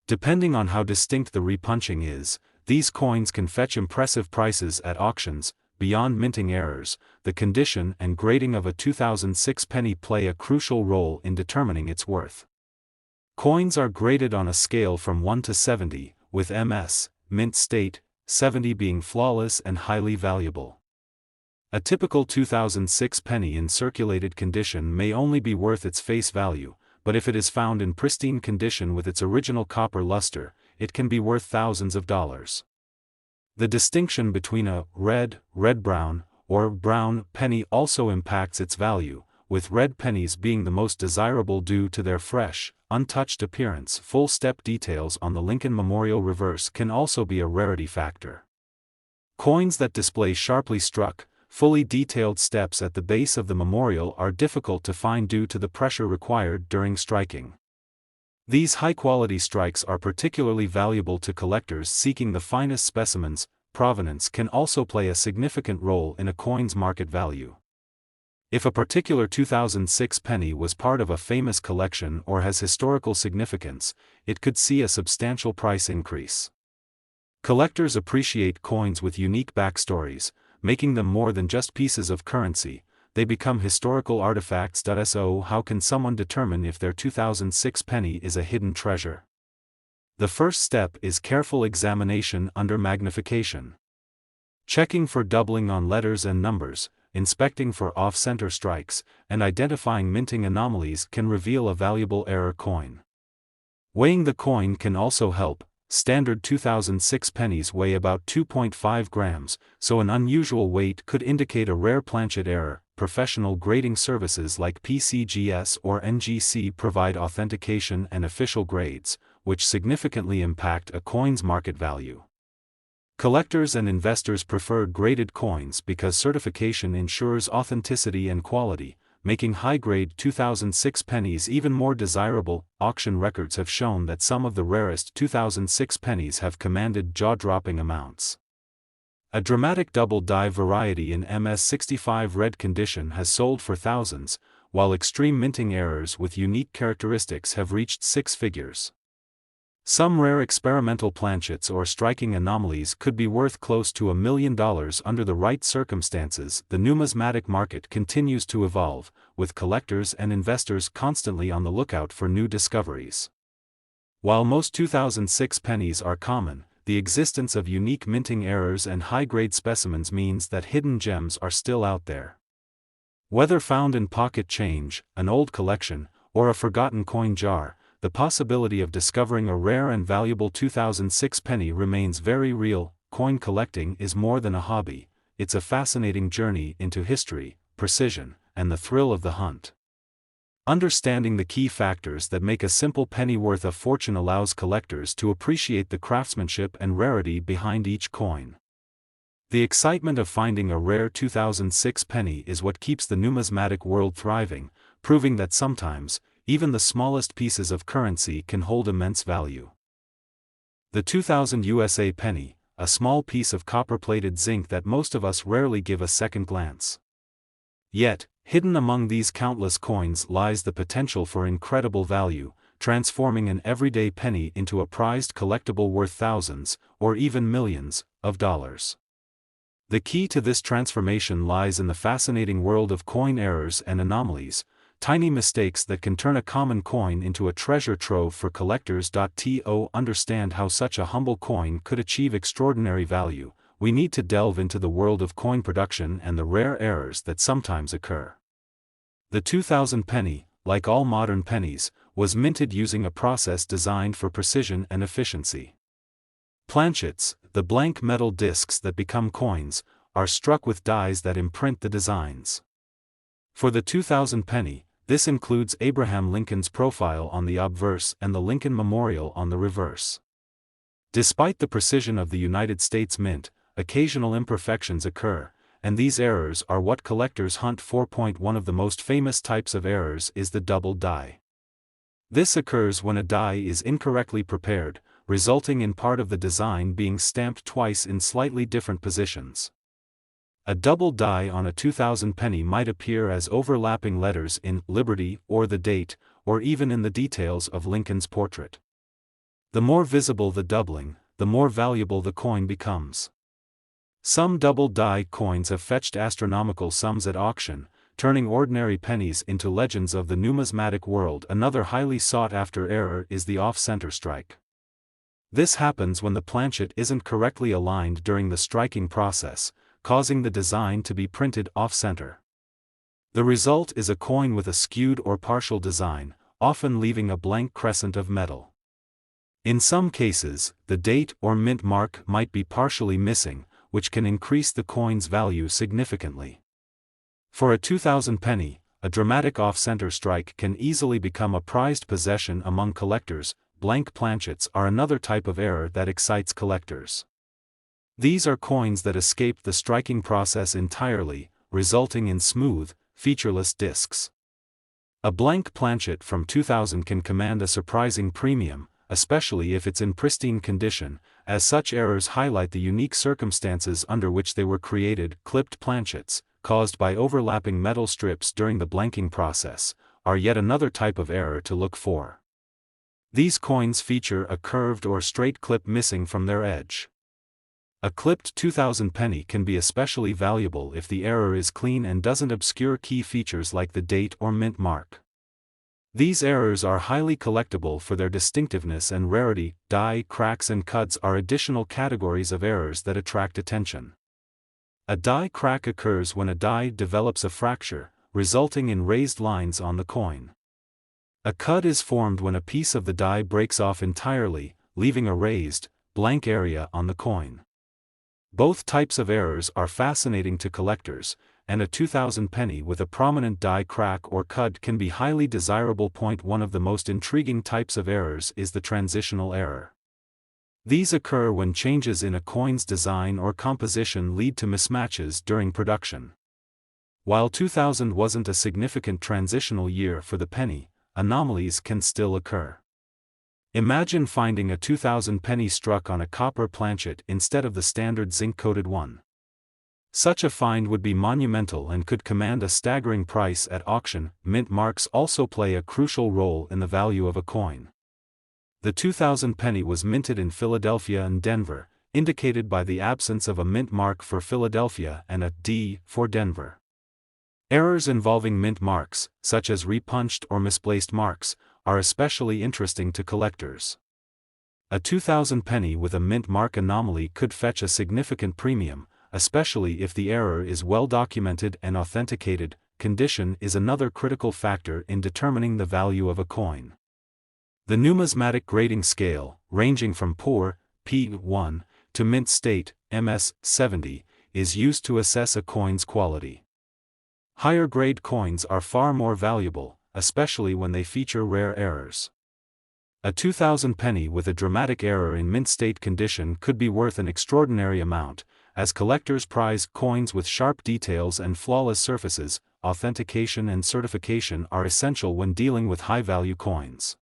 Depending on how distinct the repunching is, these coins can fetch impressive prices at auctions. Beyond minting errors, the condition and grading of a 2006 penny play a crucial role in determining its worth. Coins are graded on a scale from 1 to 70, with MS, mint state, 70 being flawless and highly valuable. A typical 2006 penny in circulated condition may only be worth its face value, but if it is found in pristine condition with its original copper luster, it can be worth thousands of dollars. The distinction between a red-brown, or brown penny also impacts its value, with red pennies being the most desirable due to their fresh, untouched appearance. Full step details on the Lincoln Memorial reverse can also be a rarity factor. Coins that display sharply struck, fully detailed steps at the base of the memorial are difficult to find due to the pressure required during striking. These high-quality strikes are particularly valuable to collectors seeking the finest specimens. Provenance can also play a significant role in a coin's market value. If a particular 2006 penny was part of a famous collection or has historical significance, it could see a substantial price increase. Collectors appreciate coins with unique backstories, making them more than just pieces of currency. They become historical artifacts. So how can someone determine if their 2006 penny is a hidden treasure? The first step is careful examination under magnification. Checking for doubling on letters and numbers, inspecting for off-center strikes, and identifying minting anomalies can reveal a valuable error coin. Weighing the coin can also help. Standard 2006 pennies weigh about 2.5 grams, so an unusual weight could indicate a rare planchet error. Professional grading services like PCGS or NGC provide authentication and official grades, which significantly impact a coin's market value. Collectors and investors prefer graded coins because certification ensures authenticity and quality, making high-grade 2006 pennies even more desirable. Auction records have shown that some of the rarest 2006 pennies have commanded jaw-dropping amounts. A dramatic double-die variety in MS65 red condition has sold for thousands, while extreme minting errors with unique characteristics have reached six figures. Some rare experimental planchets or striking anomalies could be worth close to $1 million under the right circumstances. The numismatic market continues to evolve, with collectors and investors constantly on the lookout for new discoveries. While most 2006 pennies are common, the existence of unique minting errors and high-grade specimens means that hidden gems are still out there. Whether found in pocket change, an old collection, or a forgotten coin jar, the possibility of discovering a rare and valuable 2006 penny remains very real. Coin collecting is more than a hobby, it's a fascinating journey into history, precision, and the thrill of the hunt. Understanding the key factors that make a simple penny worth a fortune allows collectors to appreciate the craftsmanship and rarity behind each coin. The excitement of finding a rare 2006 penny is what keeps the numismatic world thriving, proving that sometimes, even the smallest pieces of currency can hold immense value. The 2000 USA penny, a small piece of copper-plated zinc that most of us rarely give a second glance. Yet, hidden among these countless coins lies the potential for incredible value, transforming an everyday penny into a prized collectible worth thousands, or even millions, of dollars. The key to this transformation lies in the fascinating world of coin errors and anomalies, tiny mistakes that can turn a common coin into a treasure trove for collectors. To understand how such a humble coin could achieve extraordinary value, we need to delve into the world of coin production and the rare errors that sometimes occur. The 2000 penny, like all modern pennies, was minted using a process designed for precision and efficiency. Planchets, the blank metal discs that become coins, are struck with dies that imprint the designs. For the 2000 penny, this includes Abraham Lincoln's profile on the obverse and the Lincoln Memorial on the reverse. Despite the precision of the United States Mint, occasional imperfections occur, and these errors are what collectors hunt for. One of the most famous types of errors is the double die. This occurs when a die is incorrectly prepared, resulting in part of the design being stamped twice in slightly different positions. A double die on a 2000 penny might appear as overlapping letters in Liberty or the date, or even in the details of Lincoln's portrait. The more visible the doubling, the more valuable the coin becomes. Some double die coins have fetched astronomical sums at auction, turning ordinary pennies into legends of the numismatic world. Another highly sought-after error is the off-center strike. This happens when the planchet isn't correctly aligned during the striking process, causing the design to be printed off-center. The result is a coin with a skewed or partial design, often leaving a blank crescent of metal. In some cases, the date or mint mark might be partially missing, which can increase the coin's value significantly. For a 2000 penny, a dramatic off-center strike can easily become a prized possession among collectors. Blank planchets are another type of error that excites collectors. These are coins that escape the striking process entirely, resulting in smooth, featureless discs. A blank planchet from 2000 can command a surprising premium, especially if it's in pristine condition, as such errors highlight the unique circumstances under which they were created. Clipped planchets, caused by overlapping metal strips during the blanking process, are yet another type of error to look for. These coins feature a curved or straight clip missing from their edge. A clipped 2000 penny can be especially valuable if the error is clean and doesn't obscure key features like the date or mint mark. These errors are highly collectible for their distinctiveness and rarity. Die cracks and cuts are additional categories of errors that attract attention. A die crack occurs when a die develops a fracture, resulting in raised lines on the coin. A cut is formed when a piece of the die breaks off entirely, leaving a raised, blank area on the coin. Both types of errors are fascinating to collectors, and a 2000 penny with a prominent die crack or cut can be highly desirable. One of the most intriguing types of errors is the transitional error. These occur when changes in a coin's design or composition lead to mismatches during production. While 2000 wasn't a significant transitional year for the penny, anomalies can still occur. Imagine finding a 2000 penny struck on a copper planchet instead of the standard zinc-coated one. Such a find would be monumental and could command a staggering price at auction. Mint marks also play a crucial role in the value of a coin. The 2000 penny was minted in Philadelphia and Denver, indicated by the absence of a mint mark for Philadelphia and a D for Denver. Errors involving mint marks, such as repunched or misplaced marks, are especially interesting to collectors. A 2000 penny with a mint mark anomaly could fetch a significant premium, especially if the error is well documented and authenticated. Condition is another critical factor in determining the value of a coin. The numismatic grading scale, ranging from poor, P1, to mint state, MS70, is used to assess a coin's quality. Higher grade coins are far more valuable, especially when they feature rare errors. A 2000 penny with a dramatic error in mint state condition could be worth an extraordinary amount, as collectors prize coins with sharp details and flawless surfaces. Authentication and certification are essential when dealing with high-value coins.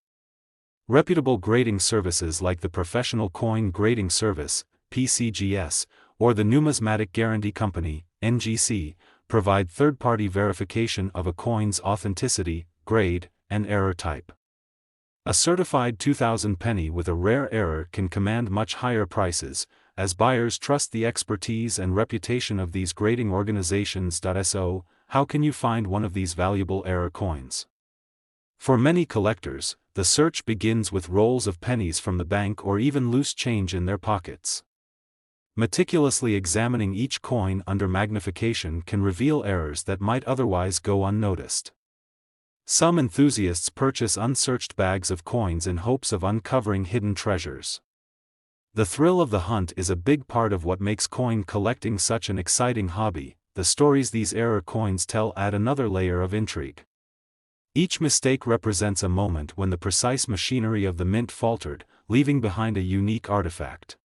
Reputable grading services like the Professional Coin Grading Service, PCGS, or the Numismatic Guarantee Company, NGC, provide third-party verification of a coin's authenticity, grade, and error type. A certified 2000 penny with a rare error can command much higher prices, as buyers trust the expertise and reputation of these grading organizations. So, how can you find one of these valuable error coins? For many collectors, the search begins with rolls of pennies from the bank or even loose change in their pockets. Meticulously examining each coin under magnification can reveal errors that might otherwise go unnoticed. Some enthusiasts purchase unsearched bags of coins in hopes of uncovering hidden treasures. The thrill of the hunt is a big part of what makes coin collecting such an exciting hobby. The stories these error coins tell add another layer of intrigue. Each mistake represents a moment when the precise machinery of the mint faltered, leaving behind a unique artifact.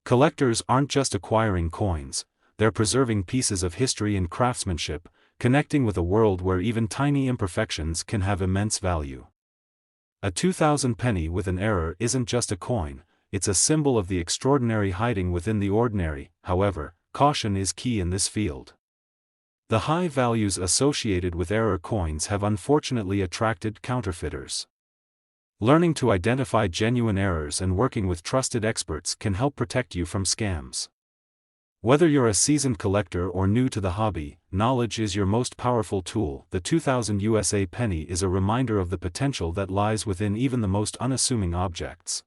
Collectors aren't just acquiring coins, they're preserving pieces of history and craftsmanship, connecting with a world where even tiny imperfections can have immense value. A 2000 penny with an error isn't just a coin, it's a symbol of the extraordinary hiding within the ordinary. However, caution is key in this field. The high values associated with error coins have unfortunately attracted counterfeiters. Learning to identify genuine errors and working with trusted experts can help protect you from scams. Whether you're a seasoned collector or new to the hobby, knowledge is your most powerful tool. The 2000 USA penny is a reminder of the potential that lies within even the most unassuming objects.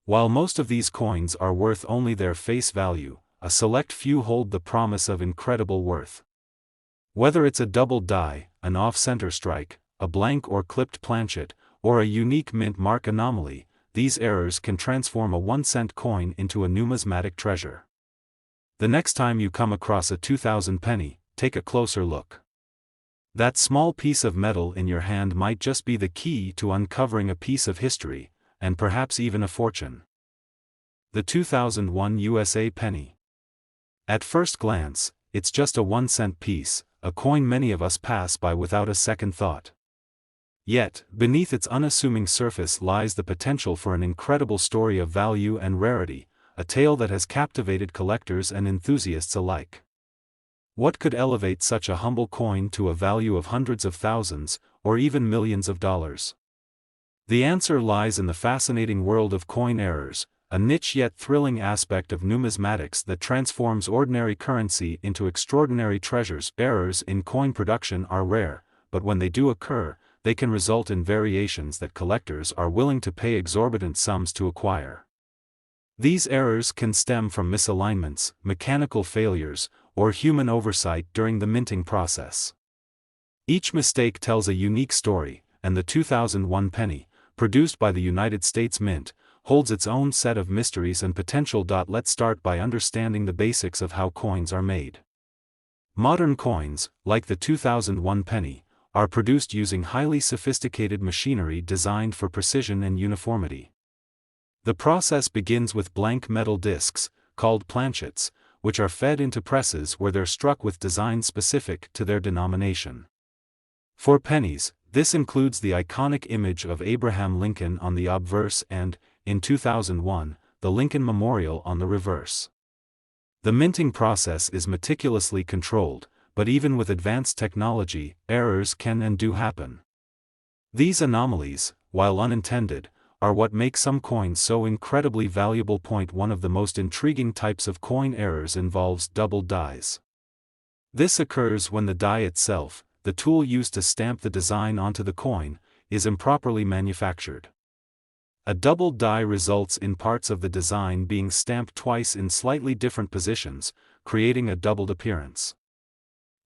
While most of these coins are worth only their face value, a select few hold the promise of incredible worth. Whether it's a double die, an off-center strike, a blank or clipped planchet, or a unique mint mark anomaly, these errors can transform a 1-cent coin into a numismatic treasure. The next time you come across a 2000 penny, take a closer look. That small piece of metal in your hand might just be the key to uncovering a piece of history, and perhaps even a fortune. The 2001 USA penny. At first glance, it's just a 1-cent piece, a coin many of us pass by without a second thought. Yet, beneath its unassuming surface lies the potential for an incredible story of value and rarity, a tale that has captivated collectors and enthusiasts alike. What could elevate such a humble coin to a value of hundreds of thousands, or even millions of dollars? The answer lies in the fascinating world of coin errors, a niche yet thrilling aspect of numismatics that transforms ordinary currency into extraordinary treasures. Errors in coin production are rare, but when they do occur, they can result in variations that collectors are willing to pay exorbitant sums to acquire. These errors can stem from misalignments, mechanical failures, or human oversight during the minting process. Each mistake tells a unique story, and the 2001 penny, produced by the United States Mint, holds its own set of mysteries and potential. Let's start by understanding the basics of how coins are made. Modern coins, like the 2001 penny, are produced using highly sophisticated machinery designed for precision and uniformity. The process begins with blank metal discs, called planchets, which are fed into presses where they're struck with designs specific to their denomination. For pennies, this includes the iconic image of Abraham Lincoln on the obverse and, in 2001, the Lincoln Memorial on the reverse. The minting process is meticulously controlled, but even with advanced technology, errors can and do happen. These anomalies, while unintended, are what make some coins so incredibly valuable. One of the most intriguing types of coin errors involves doubled dies. This occurs when the die itself, the tool used to stamp the design onto the coin, is improperly manufactured. A doubled die results in parts of the design being stamped twice in slightly different positions, creating a doubled appearance.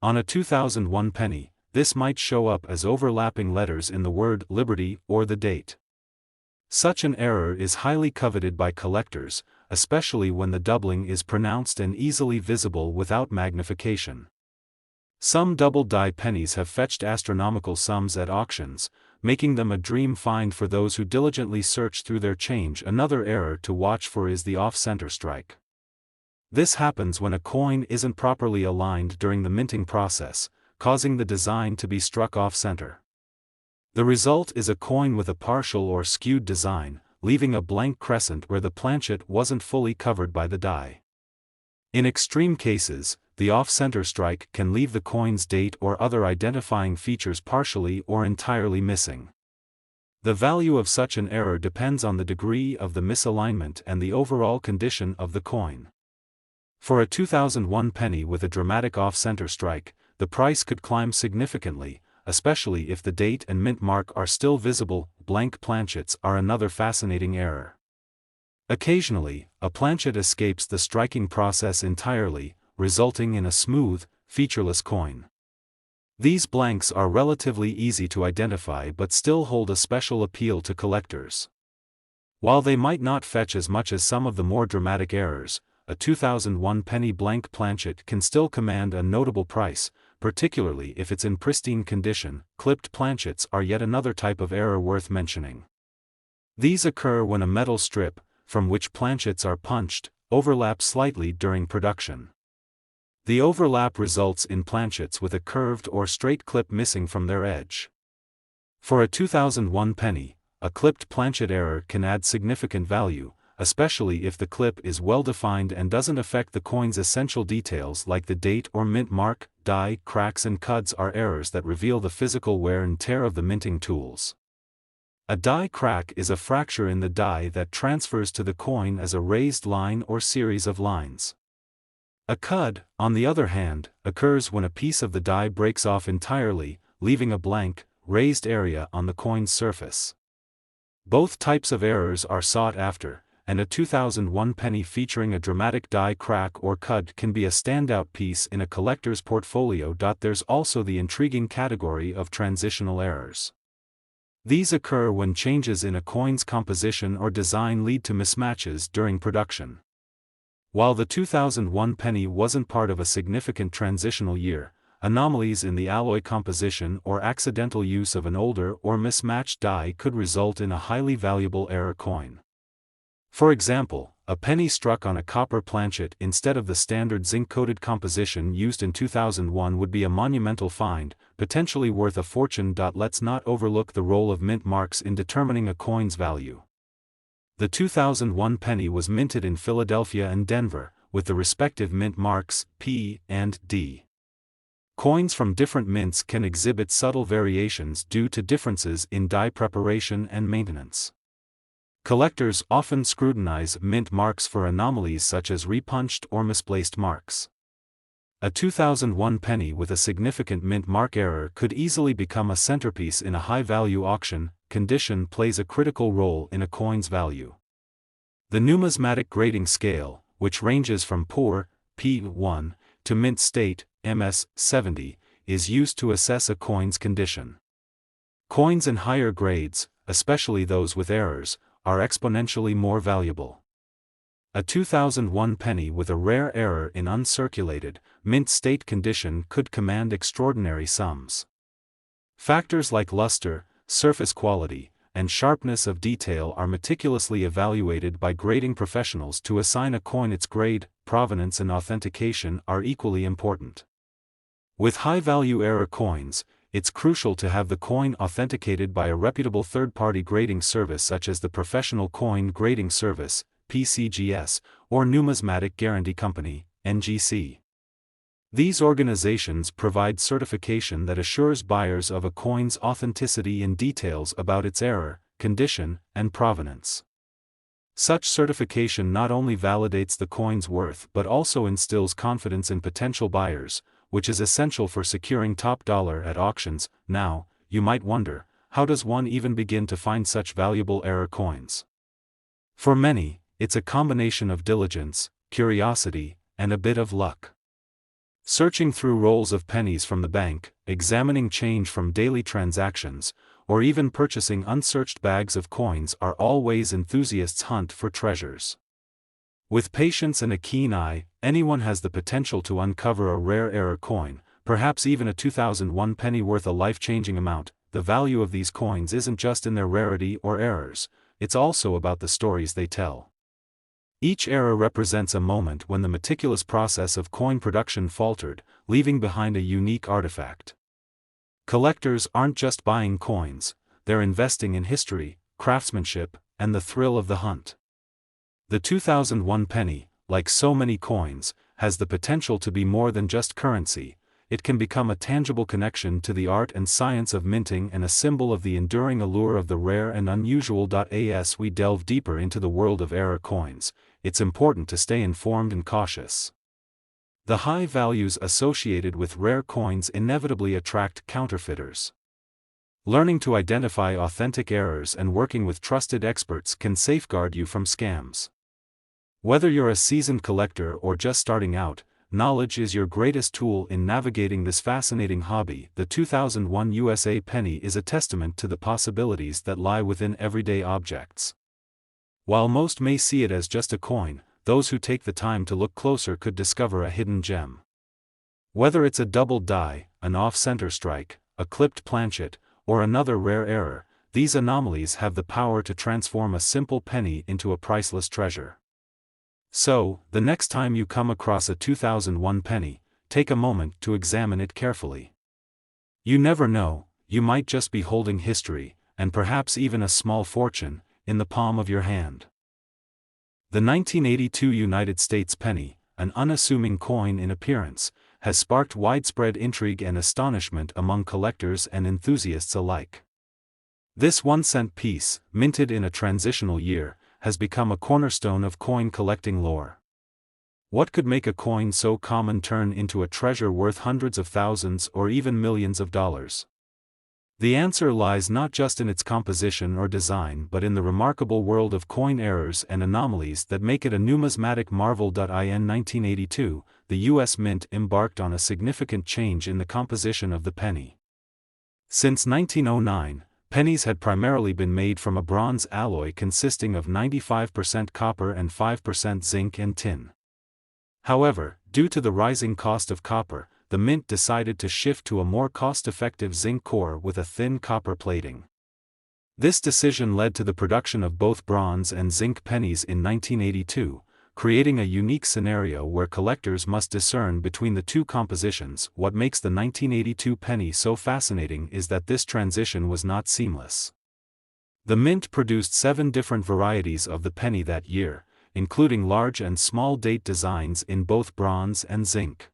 On a 2001 penny, this might show up as overlapping letters in the word Liberty or the date. Such an error is highly coveted by collectors, especially when the doubling is pronounced and easily visible without magnification. Some double die pennies have fetched astronomical sums at auctions, making them a dream find for those who diligently search through their change. Another error to watch for is the off-center strike. This happens when a coin isn't properly aligned during the minting process, causing the design to be struck off-center. The result is a coin with a partial or skewed design, leaving a blank crescent where the planchet wasn't fully covered by the die. In extreme cases, the off-center strike can leave the coin's date or other identifying features partially or entirely missing. The value of such an error depends on the degree of the misalignment and the overall condition of the coin. For a 2001 penny with a dramatic off-center strike, the price could climb significantly, especially if the date and mint mark are still visible. Blank planchets are another fascinating error. Occasionally, a planchet escapes the striking process entirely, resulting in a smooth, featureless coin. These blanks are relatively easy to identify but still hold a special appeal to collectors. While they might not fetch as much as some of the more dramatic errors, a 2001 penny blank planchet can still command a notable price, particularly if it's in pristine condition. Clipped planchets are yet another type of error worth mentioning. These occur when a metal strip, from which planchets are punched, overlaps slightly during production. The overlap results in planchets with a curved or straight clip missing from their edge. For a 2001 penny, a clipped planchet error can add significant value, especially if the clip is well defined and doesn't affect the coin's essential details like the date or mint mark. Die cracks and cuts are errors that reveal the physical wear and tear of the minting tools. A die crack is a fracture in the die that transfers to the coin as a raised line or series of lines. A cud, on the other hand, occurs when a piece of the die breaks off entirely, leaving a blank, raised area on the coin's surface. Both types of errors are sought after, and a 2001 penny featuring a dramatic die crack or cud can be a standout piece in a collector's portfolio. There's also the intriguing category of transitional errors. These occur when changes in a coin's composition or design lead to mismatches during production. While the 2001 penny wasn't part of a significant transitional year, anomalies in the alloy composition or accidental use of an older or mismatched die could result in a highly valuable error coin. For example, a penny struck on a copper planchet instead of the standard zinc-coated composition used in 2001 would be a monumental find, potentially worth a fortune. Let's not overlook the role of mint marks in determining a coin's value. The 2001 penny was minted in Philadelphia and Denver, with the respective mint marks P and D. Coins from different mints can exhibit subtle variations due to differences in die preparation and maintenance. Collectors often scrutinize mint marks for anomalies such as repunched or misplaced marks. A 2001 penny with a significant mint mark error could easily become a centerpiece in a high-value auction. Condition plays a critical role in a coin's value. The numismatic grading scale, which ranges from poor, P1, to mint state, MS70, is used to assess a coin's condition. Coins in higher grades, especially those with errors, are exponentially more valuable. A 2001 penny with a rare error in uncirculated, mint state condition could command extraordinary sums. Factors like luster, surface quality, and sharpness of detail are meticulously evaluated by grading professionals to assign a coin its grade. Provenance and authentication are equally important. With high-value error coins, it's crucial to have the coin authenticated by a reputable third-party grading service such as the Professional Coin Grading Service, PCGS, or Numismatic Guarantee Company, NGC. These organizations provide certification that assures buyers of a coin's authenticity in details about its error, condition, and provenance. Such certification not only validates the coin's worth but also instills confidence in potential buyers, which is essential for securing top dollar at auctions. Now, you might wonder, how does one even begin to find such valuable error coins? For many, it's a combination of diligence, curiosity, and a bit of luck. Searching through rolls of pennies from the bank, examining change from daily transactions, or even purchasing unsearched bags of coins are all ways enthusiasts hunt for treasures. With patience and a keen eye, anyone has the potential to uncover a rare error coin, perhaps even a 2001 penny worth a life-changing amount. The value of these coins isn't just in their rarity or errors, it's also about the stories they tell. Each error represents a moment when the meticulous process of coin production faltered, leaving behind a unique artifact. Collectors aren't just buying coins, they're investing in history, craftsmanship, and the thrill of the hunt. The 2001 penny, like so many coins, has the potential to be more than just currency. It can become a tangible connection to the art and science of minting and a symbol of the enduring allure of the rare and unusual. As we delve deeper into the world of error coins, it's important to stay informed and cautious. The high values associated with rare coins inevitably attract counterfeiters. Learning to identify authentic errors and working with trusted experts can safeguard you from scams. Whether you're a seasoned collector or just starting out, knowledge is your greatest tool in navigating this fascinating hobby. The 2001 USA penny is a testament to the possibilities that lie within everyday objects. While most may see it as just a coin, those who take the time to look closer could discover a hidden gem. Whether it's a doubled die, an off-center strike, a clipped planchet, or another rare error, these anomalies have the power to transform a simple penny into a priceless treasure. So, the next time you come across a 2001 penny, take a moment to examine it carefully. You never know, you might just be holding history, and perhaps even a small fortune, in the palm of your hand. The 1982 United States penny, an unassuming coin in appearance, has sparked widespread intrigue and astonishment among collectors and enthusiasts alike. This 1-cent piece, minted in a transitional year, has become a cornerstone of coin collecting lore. What could make a coin so common turn into a treasure worth hundreds of thousands or even millions of dollars? The answer lies not just in its composition or design but in the remarkable world of coin errors and anomalies that make it a numismatic marvel. In 1982, the U.S. Mint embarked on a significant change in the composition of the penny. Since 1909, pennies had primarily been made from a bronze alloy consisting of 95% copper and 5% zinc and tin. However, due to the rising cost of copper, the Mint decided to shift to a more cost-effective zinc core with a thin copper plating. This decision led to the production of both bronze and zinc pennies in 1982, creating a unique scenario where collectors must discern between the two compositions. What makes the 1982 penny so fascinating is that this transition was not seamless. The Mint produced 7 different varieties of the penny that year, including large and small date designs in both bronze and zinc.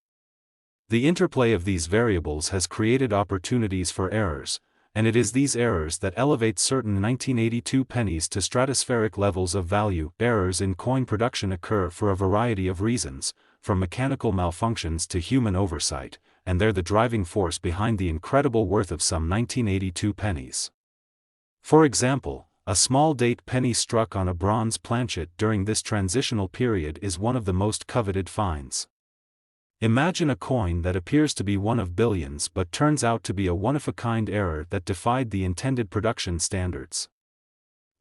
The interplay of these variables has created opportunities for errors, and it is these errors that elevate certain 1982 pennies to stratospheric levels of value. Errors in coin production occur for a variety of reasons, from mechanical malfunctions to human oversight, and they're the driving force behind the incredible worth of some 1982 pennies. For example, a small date penny struck on a bronze planchet during this transitional period is one of the most coveted finds. Imagine a coin that appears to be one of billions but turns out to be a one-of-a-kind error that defied the intended production standards.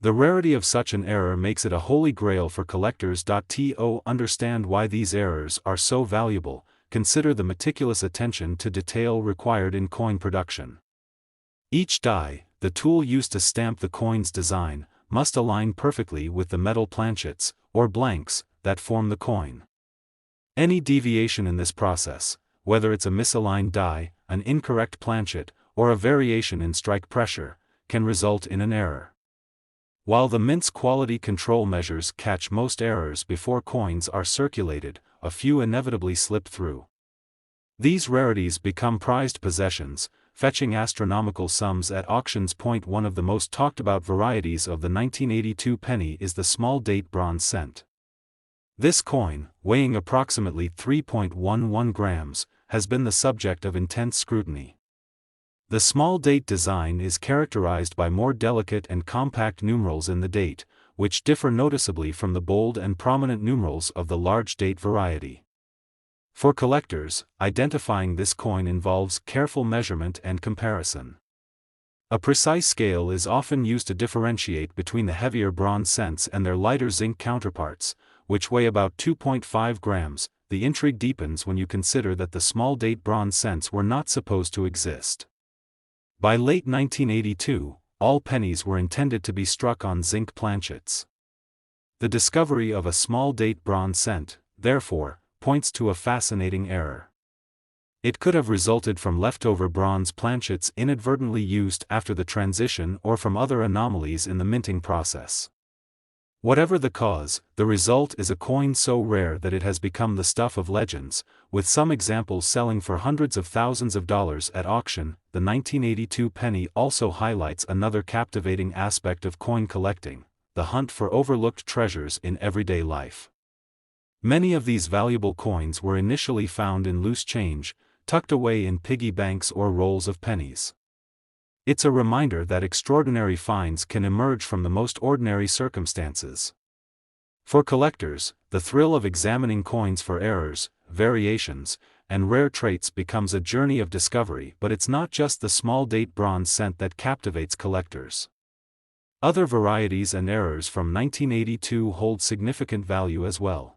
The rarity of such an error makes it a holy grail for collectors. To understand why these errors are so valuable, consider the meticulous attention to detail required in coin production. Each die, the tool used to stamp the coin's design must align perfectly with the metal planchets, or blanks, that form the coin. Any deviation in this process, whether it's a misaligned die, an incorrect planchet, or a variation in strike pressure, can result in an error. While the mint's quality control measures catch most errors before coins are circulated, a few inevitably slip through. These rarities become prized possessions, fetching astronomical sums at auctions. One of the most talked about varieties of the 1982 penny is the small date bronze cent. This coin, weighing approximately 3.11 grams, has been the subject of intense scrutiny. The small date design is characterized by more delicate and compact numerals in the date, which differ noticeably from the bold and prominent numerals of the large date variety. For collectors, identifying this coin involves careful measurement and comparison. A precise scale is often used to differentiate between the heavier bronze cents and their lighter zinc counterparts, which weigh about 2.5 grams. The intrigue deepens when you consider that the small date bronze cents were not supposed to exist. By late 1982, all pennies were intended to be struck on zinc planchets. The discovery of a small date bronze cent, therefore, points to a fascinating error. It could have resulted from leftover bronze planchets inadvertently used after the transition or from other anomalies in the minting process. Whatever the cause, the result is a coin so rare that it has become the stuff of legends, with some examples selling for hundreds of thousands of dollars at auction. The 1982 penny also highlights another captivating aspect of coin collecting: the hunt for overlooked treasures in everyday life. Many of these valuable coins were initially found in loose change, tucked away in piggy banks or rolls of pennies. It's a reminder that extraordinary finds can emerge from the most ordinary circumstances. For collectors, the thrill of examining coins for errors, variations, and rare traits becomes a journey of discovery. But it's not just the small date bronze cent that captivates collectors. Other varieties and errors from 1982 hold significant value as well.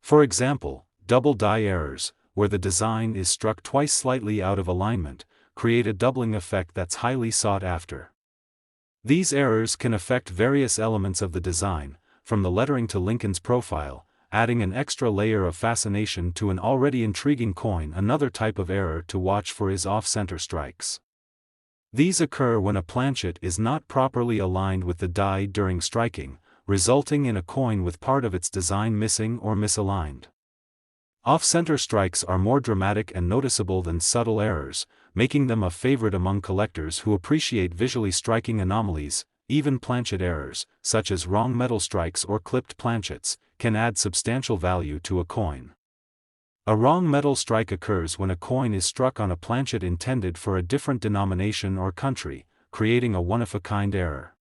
For example, double die errors, where the design is struck twice slightly out of alignment, create a doubling effect that's highly sought after. These errors can affect various elements of the design, from the lettering to Lincoln's profile, adding an extra layer of fascination to an already intriguing coin. Another type of error to watch for is off-center strikes. These occur when a planchet is not properly aligned with the die during striking, resulting in a coin with part of its design missing or misaligned. Off-center strikes are more dramatic and noticeable than subtle errors, making them a favorite among collectors who appreciate visually striking anomalies. Even planchet errors, such as wrong metal strikes or clipped planchets, can add substantial value to a coin. A wrong metal strike occurs when a coin is struck on a planchet intended for a different denomination or country, creating a one-of-a-kind error.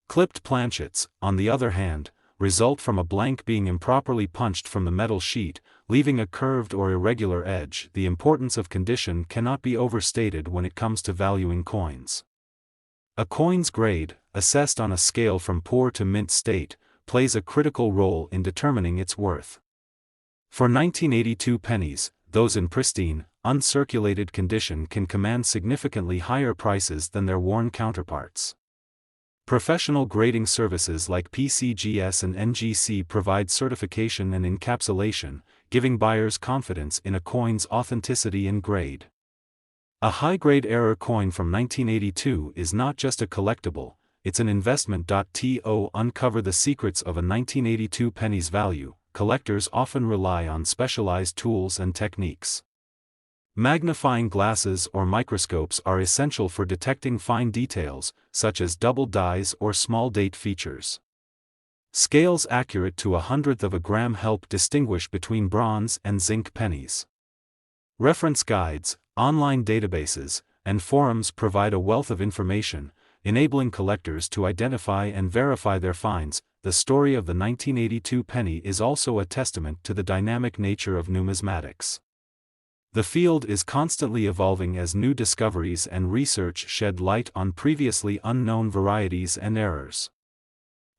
Clipped planchets, on the other hand, result from a blank being improperly punched from the metal sheet, leaving a curved or irregular edge. The importance of condition cannot be overstated when it comes to valuing coins. A coin's grade, assessed on a scale from poor to mint state, plays a critical role in determining its worth. For 1982 pennies, those in pristine, uncirculated condition can command significantly higher prices than their worn counterparts. Professional grading services like PCGS and NGC provide certification and encapsulation, giving buyers confidence in a coin's authenticity and grade. A high-grade error coin from 1982 is not just a collectible, it's an investment. To uncover the secrets of a 1982 penny's value, collectors often rely on specialized tools and techniques. Magnifying glasses or microscopes are essential for detecting fine details, such as double dies or small date features. Scales accurate to 1/100th of a gram help distinguish between bronze and zinc pennies. Reference guides, online databases, and forums provide a wealth of information, enabling collectors to identify and verify their finds. The story of the 1982 penny is also a testament to the dynamic nature of numismatics. The field is constantly evolving as new discoveries and research shed light on previously unknown varieties and errors.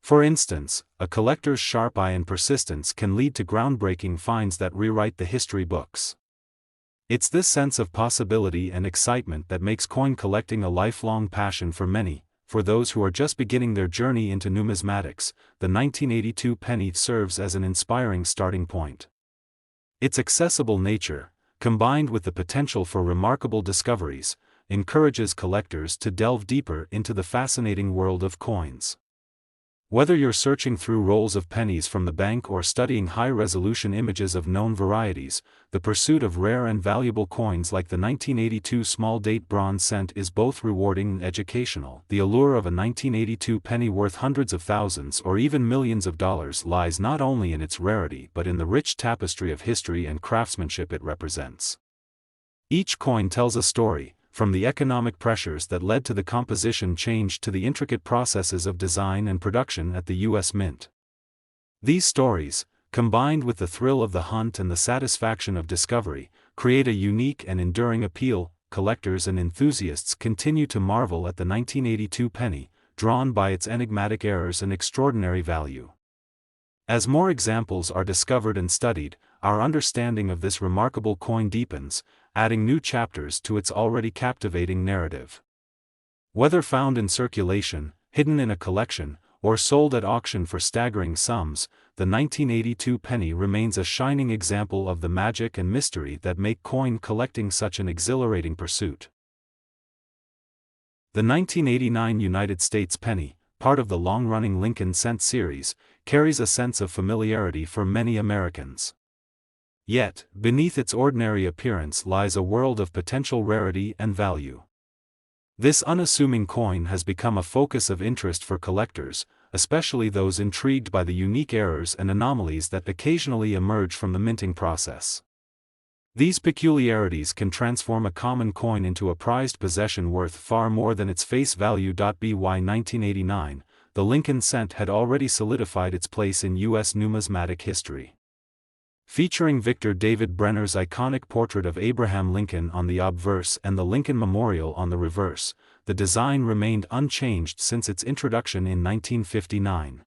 For instance, a collector's sharp eye and persistence can lead to groundbreaking finds that rewrite the history books. It's this sense of possibility and excitement that makes coin collecting a lifelong passion for many. For those who are just beginning their journey into numismatics, the 1982 penny serves as an inspiring starting point. Its accessible nature, combined with the potential for remarkable discoveries, encourages collectors to delve deeper into the fascinating world of coins. Whether you're searching through rolls of pennies from the bank or studying high-resolution images of known varieties, the pursuit of rare and valuable coins like the 1982 small-date bronze cent is both rewarding and educational. The allure of a 1982 penny worth hundreds of thousands or even millions of dollars lies not only in its rarity but in the rich tapestry of history and craftsmanship it represents. Each coin tells a story, from the economic pressures that led to the composition change to the intricate processes of design and production at the U.S. Mint. These stories, combined with the thrill of the hunt and the satisfaction of discovery, create a unique and enduring appeal. Collectors and enthusiasts continue to marvel at the 1982 penny, drawn by its enigmatic errors and extraordinary value. As more examples are discovered and studied, our understanding of this remarkable coin deepens, adding new chapters to its already captivating narrative. Whether found in circulation, hidden in a collection, or sold at auction for staggering sums, the 1982 penny remains a shining example of the magic and mystery that make coin collecting such an exhilarating pursuit. The 1989 United States penny, part of the long-running Lincoln cent series, carries a sense of familiarity for many Americans. Yet, beneath its ordinary appearance lies a world of potential rarity and value. This unassuming coin has become a focus of interest for collectors, especially those intrigued by the unique errors and anomalies that occasionally emerge from the minting process. These peculiarities can transform a common coin into a prized possession worth far more than its face value. By 1989, the Lincoln cent had already solidified its place in U.S. numismatic history. Featuring Victor David Brenner's iconic portrait of Abraham Lincoln on the obverse and the Lincoln Memorial on the reverse, the design remained unchanged since its introduction in 1959.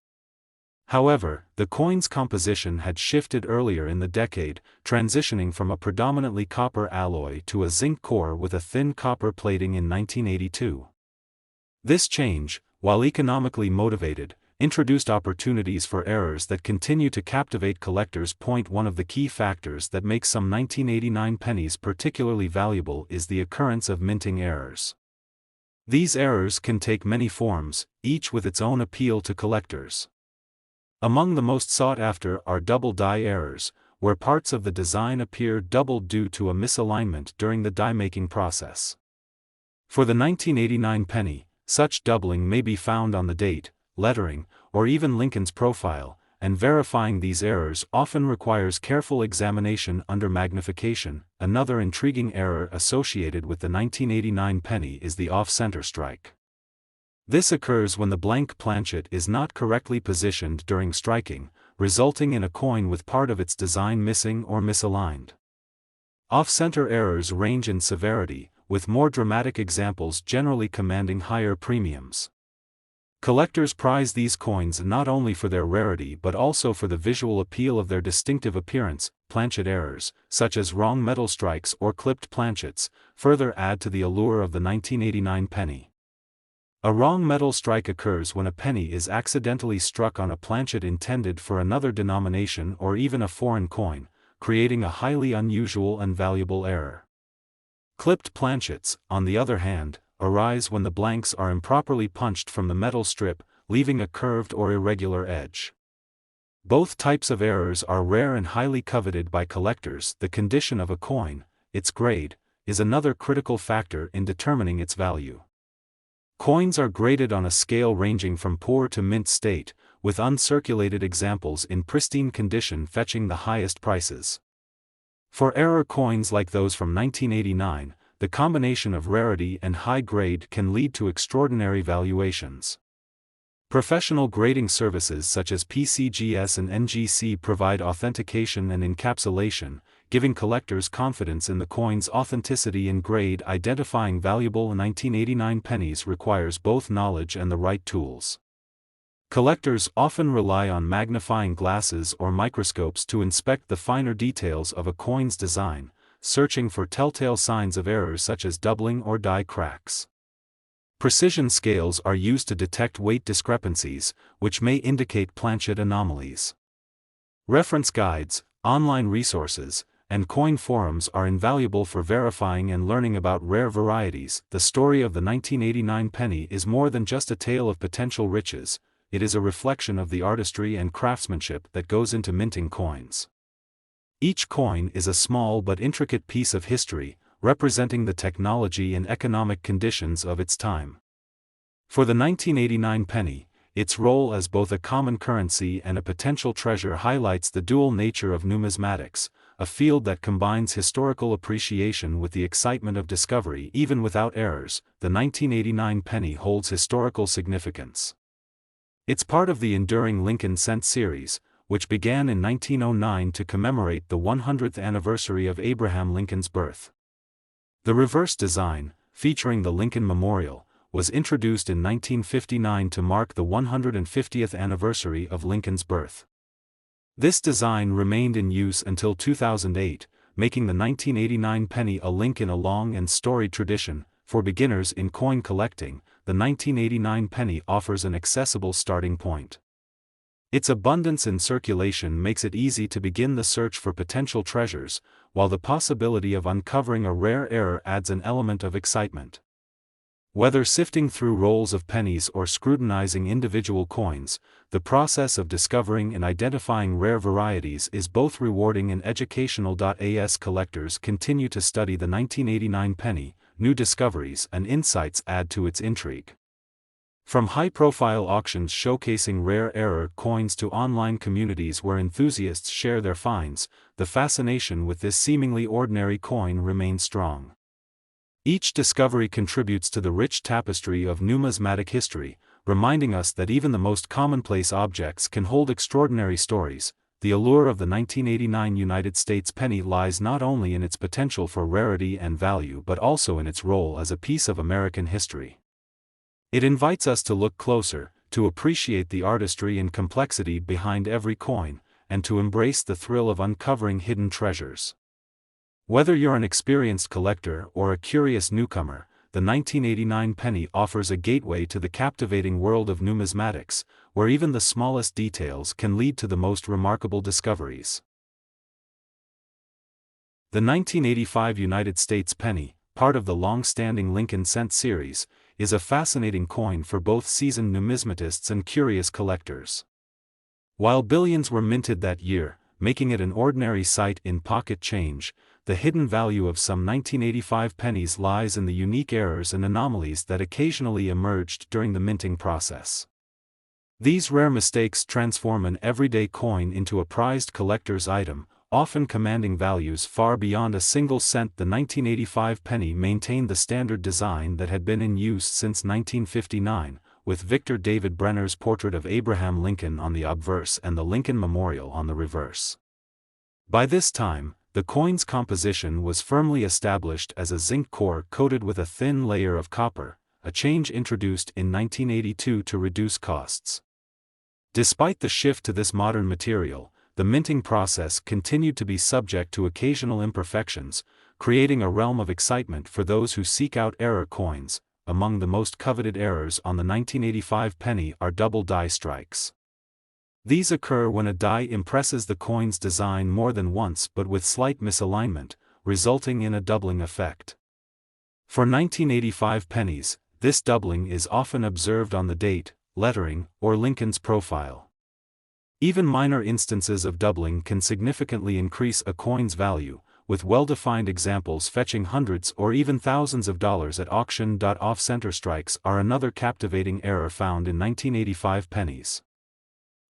However, the coin's composition had shifted earlier in the decade, transitioning from a predominantly copper alloy to a zinc core with a thin copper plating in 1982. This change, while economically motivated, introduced opportunities for errors that continue to captivate collectors. One of the key factors that makes some 1989 pennies particularly valuable is the occurrence of minting errors. These errors can take many forms, each with its own appeal to collectors. Among the most sought after are double die errors, where parts of the design appear doubled due to a misalignment during the die-making process. For the 1989 penny, such doubling may be found on the date, lettering, or even Lincoln's profile, and verifying these errors often requires careful examination under magnification. Another intriguing error associated with the 1989 penny is the off-center strike. This occurs when the blank planchet is not correctly positioned during striking, resulting in a coin with part of its design missing or misaligned. Off-center errors range in severity, with more dramatic examples generally commanding higher premiums. Collectors prize these coins not only for their rarity but also for the visual appeal of their distinctive appearance. Planchet errors, such as wrong metal strikes or clipped planchets, further add to the allure of the 1989 penny. A wrong metal strike occurs when a penny is accidentally struck on a planchet intended for another denomination or even a foreign coin, creating a highly unusual and valuable error. Clipped planchets, on the other hand, arise when the blanks are improperly punched from the metal strip, leaving a curved or irregular edge. Both types of errors are rare and highly coveted by collectors. The condition of a coin, its grade, is another critical factor in determining its value. Coins are graded on a scale ranging from poor to mint state, with uncirculated examples in pristine condition fetching the highest prices. For error coins like those from 1989, the combination of rarity and high grade can lead to extraordinary valuations. Professional grading services such as PCGS and NGC provide authentication and encapsulation, giving collectors confidence in the coin's authenticity and grade. Identifying valuable 1989 pennies requires both knowledge and the right tools. Collectors often rely on magnifying glasses or microscopes to inspect the finer details of a coin's design, searching for telltale signs of errors such as doubling or die cracks. Precision scales are used to detect weight discrepancies, which may indicate planchet anomalies. Reference guides, online resources, and coin forums are invaluable for verifying and learning about rare varieties. The story of the 1989 penny is more than just a tale of potential riches, it is a reflection of the artistry and craftsmanship that goes into minting coins. Each coin is a small but intricate piece of history, representing the technology and economic conditions of its time. For the 1989 penny, its role as both a common currency and a potential treasure highlights the dual nature of numismatics, a field that combines historical appreciation with the excitement of discovery. Even without errors, the 1989 penny holds historical significance. It's part of the enduring Lincoln cent series, which began in 1909 to commemorate the 100th anniversary of Abraham Lincoln's birth. The reverse design, featuring the Lincoln Memorial, was introduced in 1959 to mark the 150th anniversary of Lincoln's birth. This design remained in use until 2008, making the 1989 penny a link in a long and storied tradition. For beginners in coin collecting, the 1989 penny offers an accessible starting point. Its abundance in circulation makes it easy to begin the search for potential treasures, while the possibility of uncovering a rare error adds an element of excitement. Whether sifting through rolls of pennies or scrutinizing individual coins, the process of discovering and identifying rare varieties is both rewarding and educational. As collectors continue to study the 1989 penny, new discoveries and insights add to its intrigue. From high-profile auctions showcasing rare error coins to online communities where enthusiasts share their finds, the fascination with this seemingly ordinary coin remains strong. Each discovery contributes to the rich tapestry of numismatic history, reminding us that even the most commonplace objects can hold extraordinary stories. The allure of the 1989 United States penny lies not only in its potential for rarity and value but also in its role as a piece of American history. It invites us to look closer, to appreciate the artistry and complexity behind every coin, and to embrace the thrill of uncovering hidden treasures. Whether you're an experienced collector or a curious newcomer, the 1989 penny offers a gateway to the captivating world of numismatics, where even the smallest details can lead to the most remarkable discoveries. The 1985 United States penny, part of the long-standing Lincoln cent series, is a fascinating coin for both seasoned numismatists and curious collectors. While billions were minted that year, making it an ordinary sight in pocket change, the hidden value of some 1985 pennies lies in the unique errors and anomalies that occasionally emerged during the minting process. These rare mistakes transform an everyday coin into a prized collector's item, often commanding values far beyond a single cent. The 1985 penny maintained the standard design that had been in use since 1959, with Victor David Brenner's portrait of Abraham Lincoln on the obverse and the Lincoln Memorial on the reverse. By this time, the coin's composition was firmly established as a zinc core coated with a thin layer of copper, a change introduced in 1982 to reduce costs. Despite the shift to this modern material, the minting process continued to be subject to occasional imperfections, creating a realm of excitement for those who seek out error coins. Among the most coveted errors on the 1985 penny are double die strikes. These occur when a die impresses the coin's design more than once but with slight misalignment, resulting in a doubling effect. For 1985 pennies, this doubling is often observed on the date, lettering, or Lincoln's profile. Even minor instances of doubling can significantly increase a coin's value, with well-defined examples fetching hundreds or even thousands of dollars at auction. Off-center strikes are another captivating error found in 1985 pennies.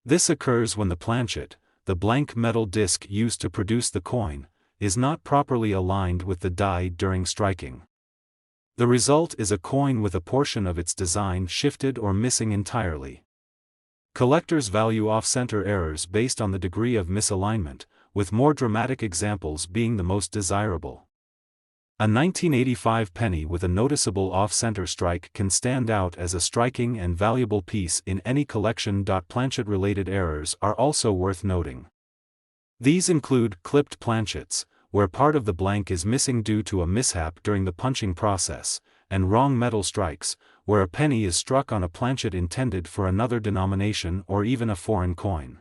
This occurs when the planchet, the blank metal disc used to produce the coin, is not properly aligned with the die during striking. The result is a coin with a portion of its design shifted or missing entirely. Collectors value off-center errors based on the degree of misalignment, with more dramatic examples being the most desirable. A 1985 penny with a noticeable off-center strike can stand out as a striking and valuable piece in any collection. Planchet-related errors are also worth noting. These include clipped planchets, where part of the blank is missing due to a mishap during the punching process, and wrong metal strikes, where a penny is struck on a planchet intended for another denomination or even a foreign coin.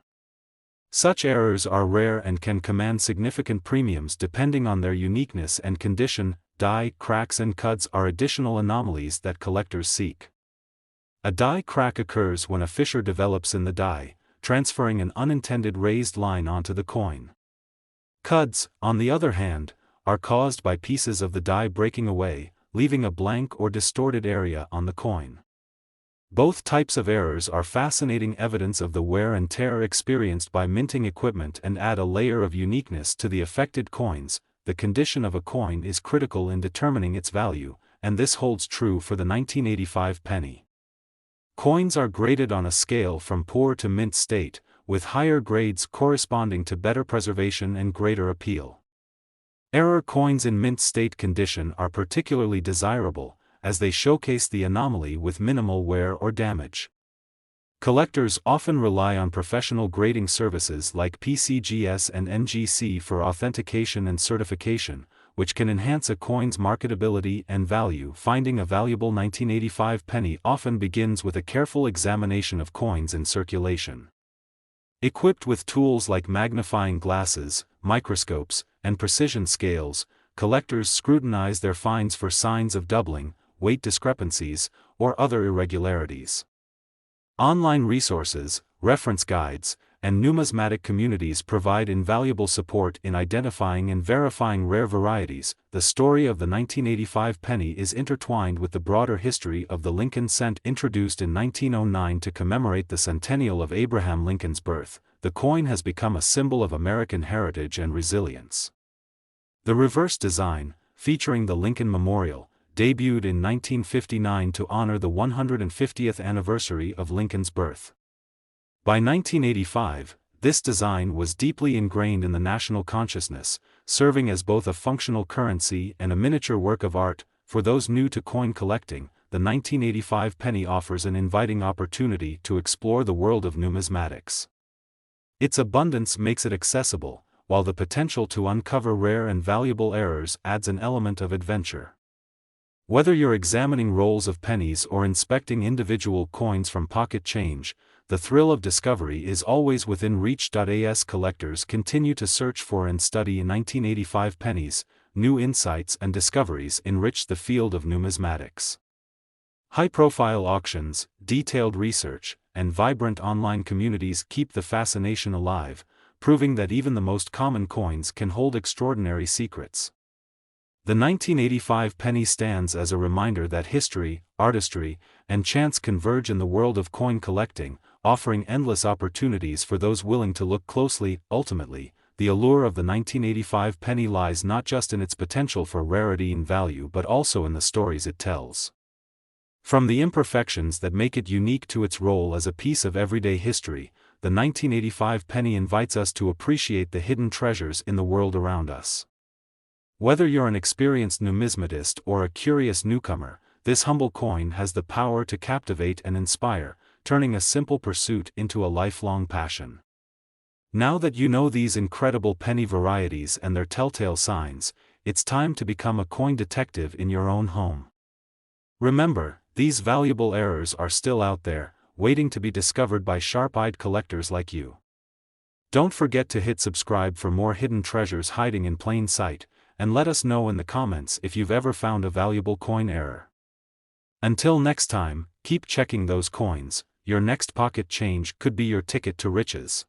Such errors are rare and can command significant premiums depending on their uniqueness and condition. Die cracks and cuts are additional anomalies that collectors seek. A die crack occurs when a fissure develops in the die, transferring an unintended raised line onto the coin. Cuts, on the other hand, are caused by pieces of the die breaking away, leaving a blank or distorted area on the coin. Both types of errors are fascinating evidence of the wear and tear experienced by minting equipment and add a layer of uniqueness to the affected coins. The condition of a coin is critical in determining its value, and this holds true for the 1985 penny. Coins are graded on a scale from poor to mint state, with higher grades corresponding to better preservation and greater appeal. Error coins in mint state condition are particularly desirable, as they showcase the anomaly with minimal wear or damage. Collectors often rely on professional grading services like PCGS and NGC for authentication and certification, which can enhance a coin's marketability and value. Finding a valuable 1985 penny often begins with a careful examination of coins in circulation. Equipped with tools like magnifying glasses, microscopes, and precision scales, collectors scrutinize their finds for signs of doubling, weight discrepancies, or other irregularities. Online resources, reference guides, and numismatic communities provide invaluable support in identifying and verifying rare varieties. The story of the 1985 penny is intertwined with the broader history of the Lincoln cent. Introduced in 1909 to commemorate the centennial of Abraham Lincoln's birth, the coin has become a symbol of American heritage and resilience. The reverse design, featuring the Lincoln Memorial, debuted in 1959 to honor the 150th anniversary of Lincoln's birth. By 1985, this design was deeply ingrained in the national consciousness, serving as both a functional currency and a miniature work of art. For those new to coin collecting, the 1985 penny offers an inviting opportunity to explore the world of numismatics. Its abundance makes it accessible, while the potential to uncover rare and valuable errors adds an element of adventure. Whether you're examining rolls of pennies or inspecting individual coins from pocket change, the thrill of discovery is always within reach. As collectors continue to search for and study 1985 pennies, new insights and discoveries enrich the field of numismatics. High-profile auctions, detailed research, and vibrant online communities keep the fascination alive, proving that even the most common coins can hold extraordinary secrets. The 1985 penny stands as a reminder that history, artistry, and chance converge in the world of coin collecting, offering endless opportunities for those willing to look closely. Ultimately, the allure of the 1985 penny lies not just in its potential for rarity and value but also in the stories it tells. From the imperfections that make it unique to its role as a piece of everyday history, the 1985 penny invites us to appreciate the hidden treasures in the world around us. Whether you're an experienced numismatist or a curious newcomer, this humble coin has the power to captivate and inspire, turning a simple pursuit into a lifelong passion. Now that you know these incredible penny varieties and their telltale signs, it's time to become a coin detective in your own home. Remember, these valuable errors are still out there, waiting to be discovered by sharp-eyed collectors like you. Don't forget to hit subscribe for more hidden treasures hiding in plain sight, and let us know in the comments if you've ever found a valuable coin error. Until next time, keep checking those coins. Your next pocket change could be your ticket to riches.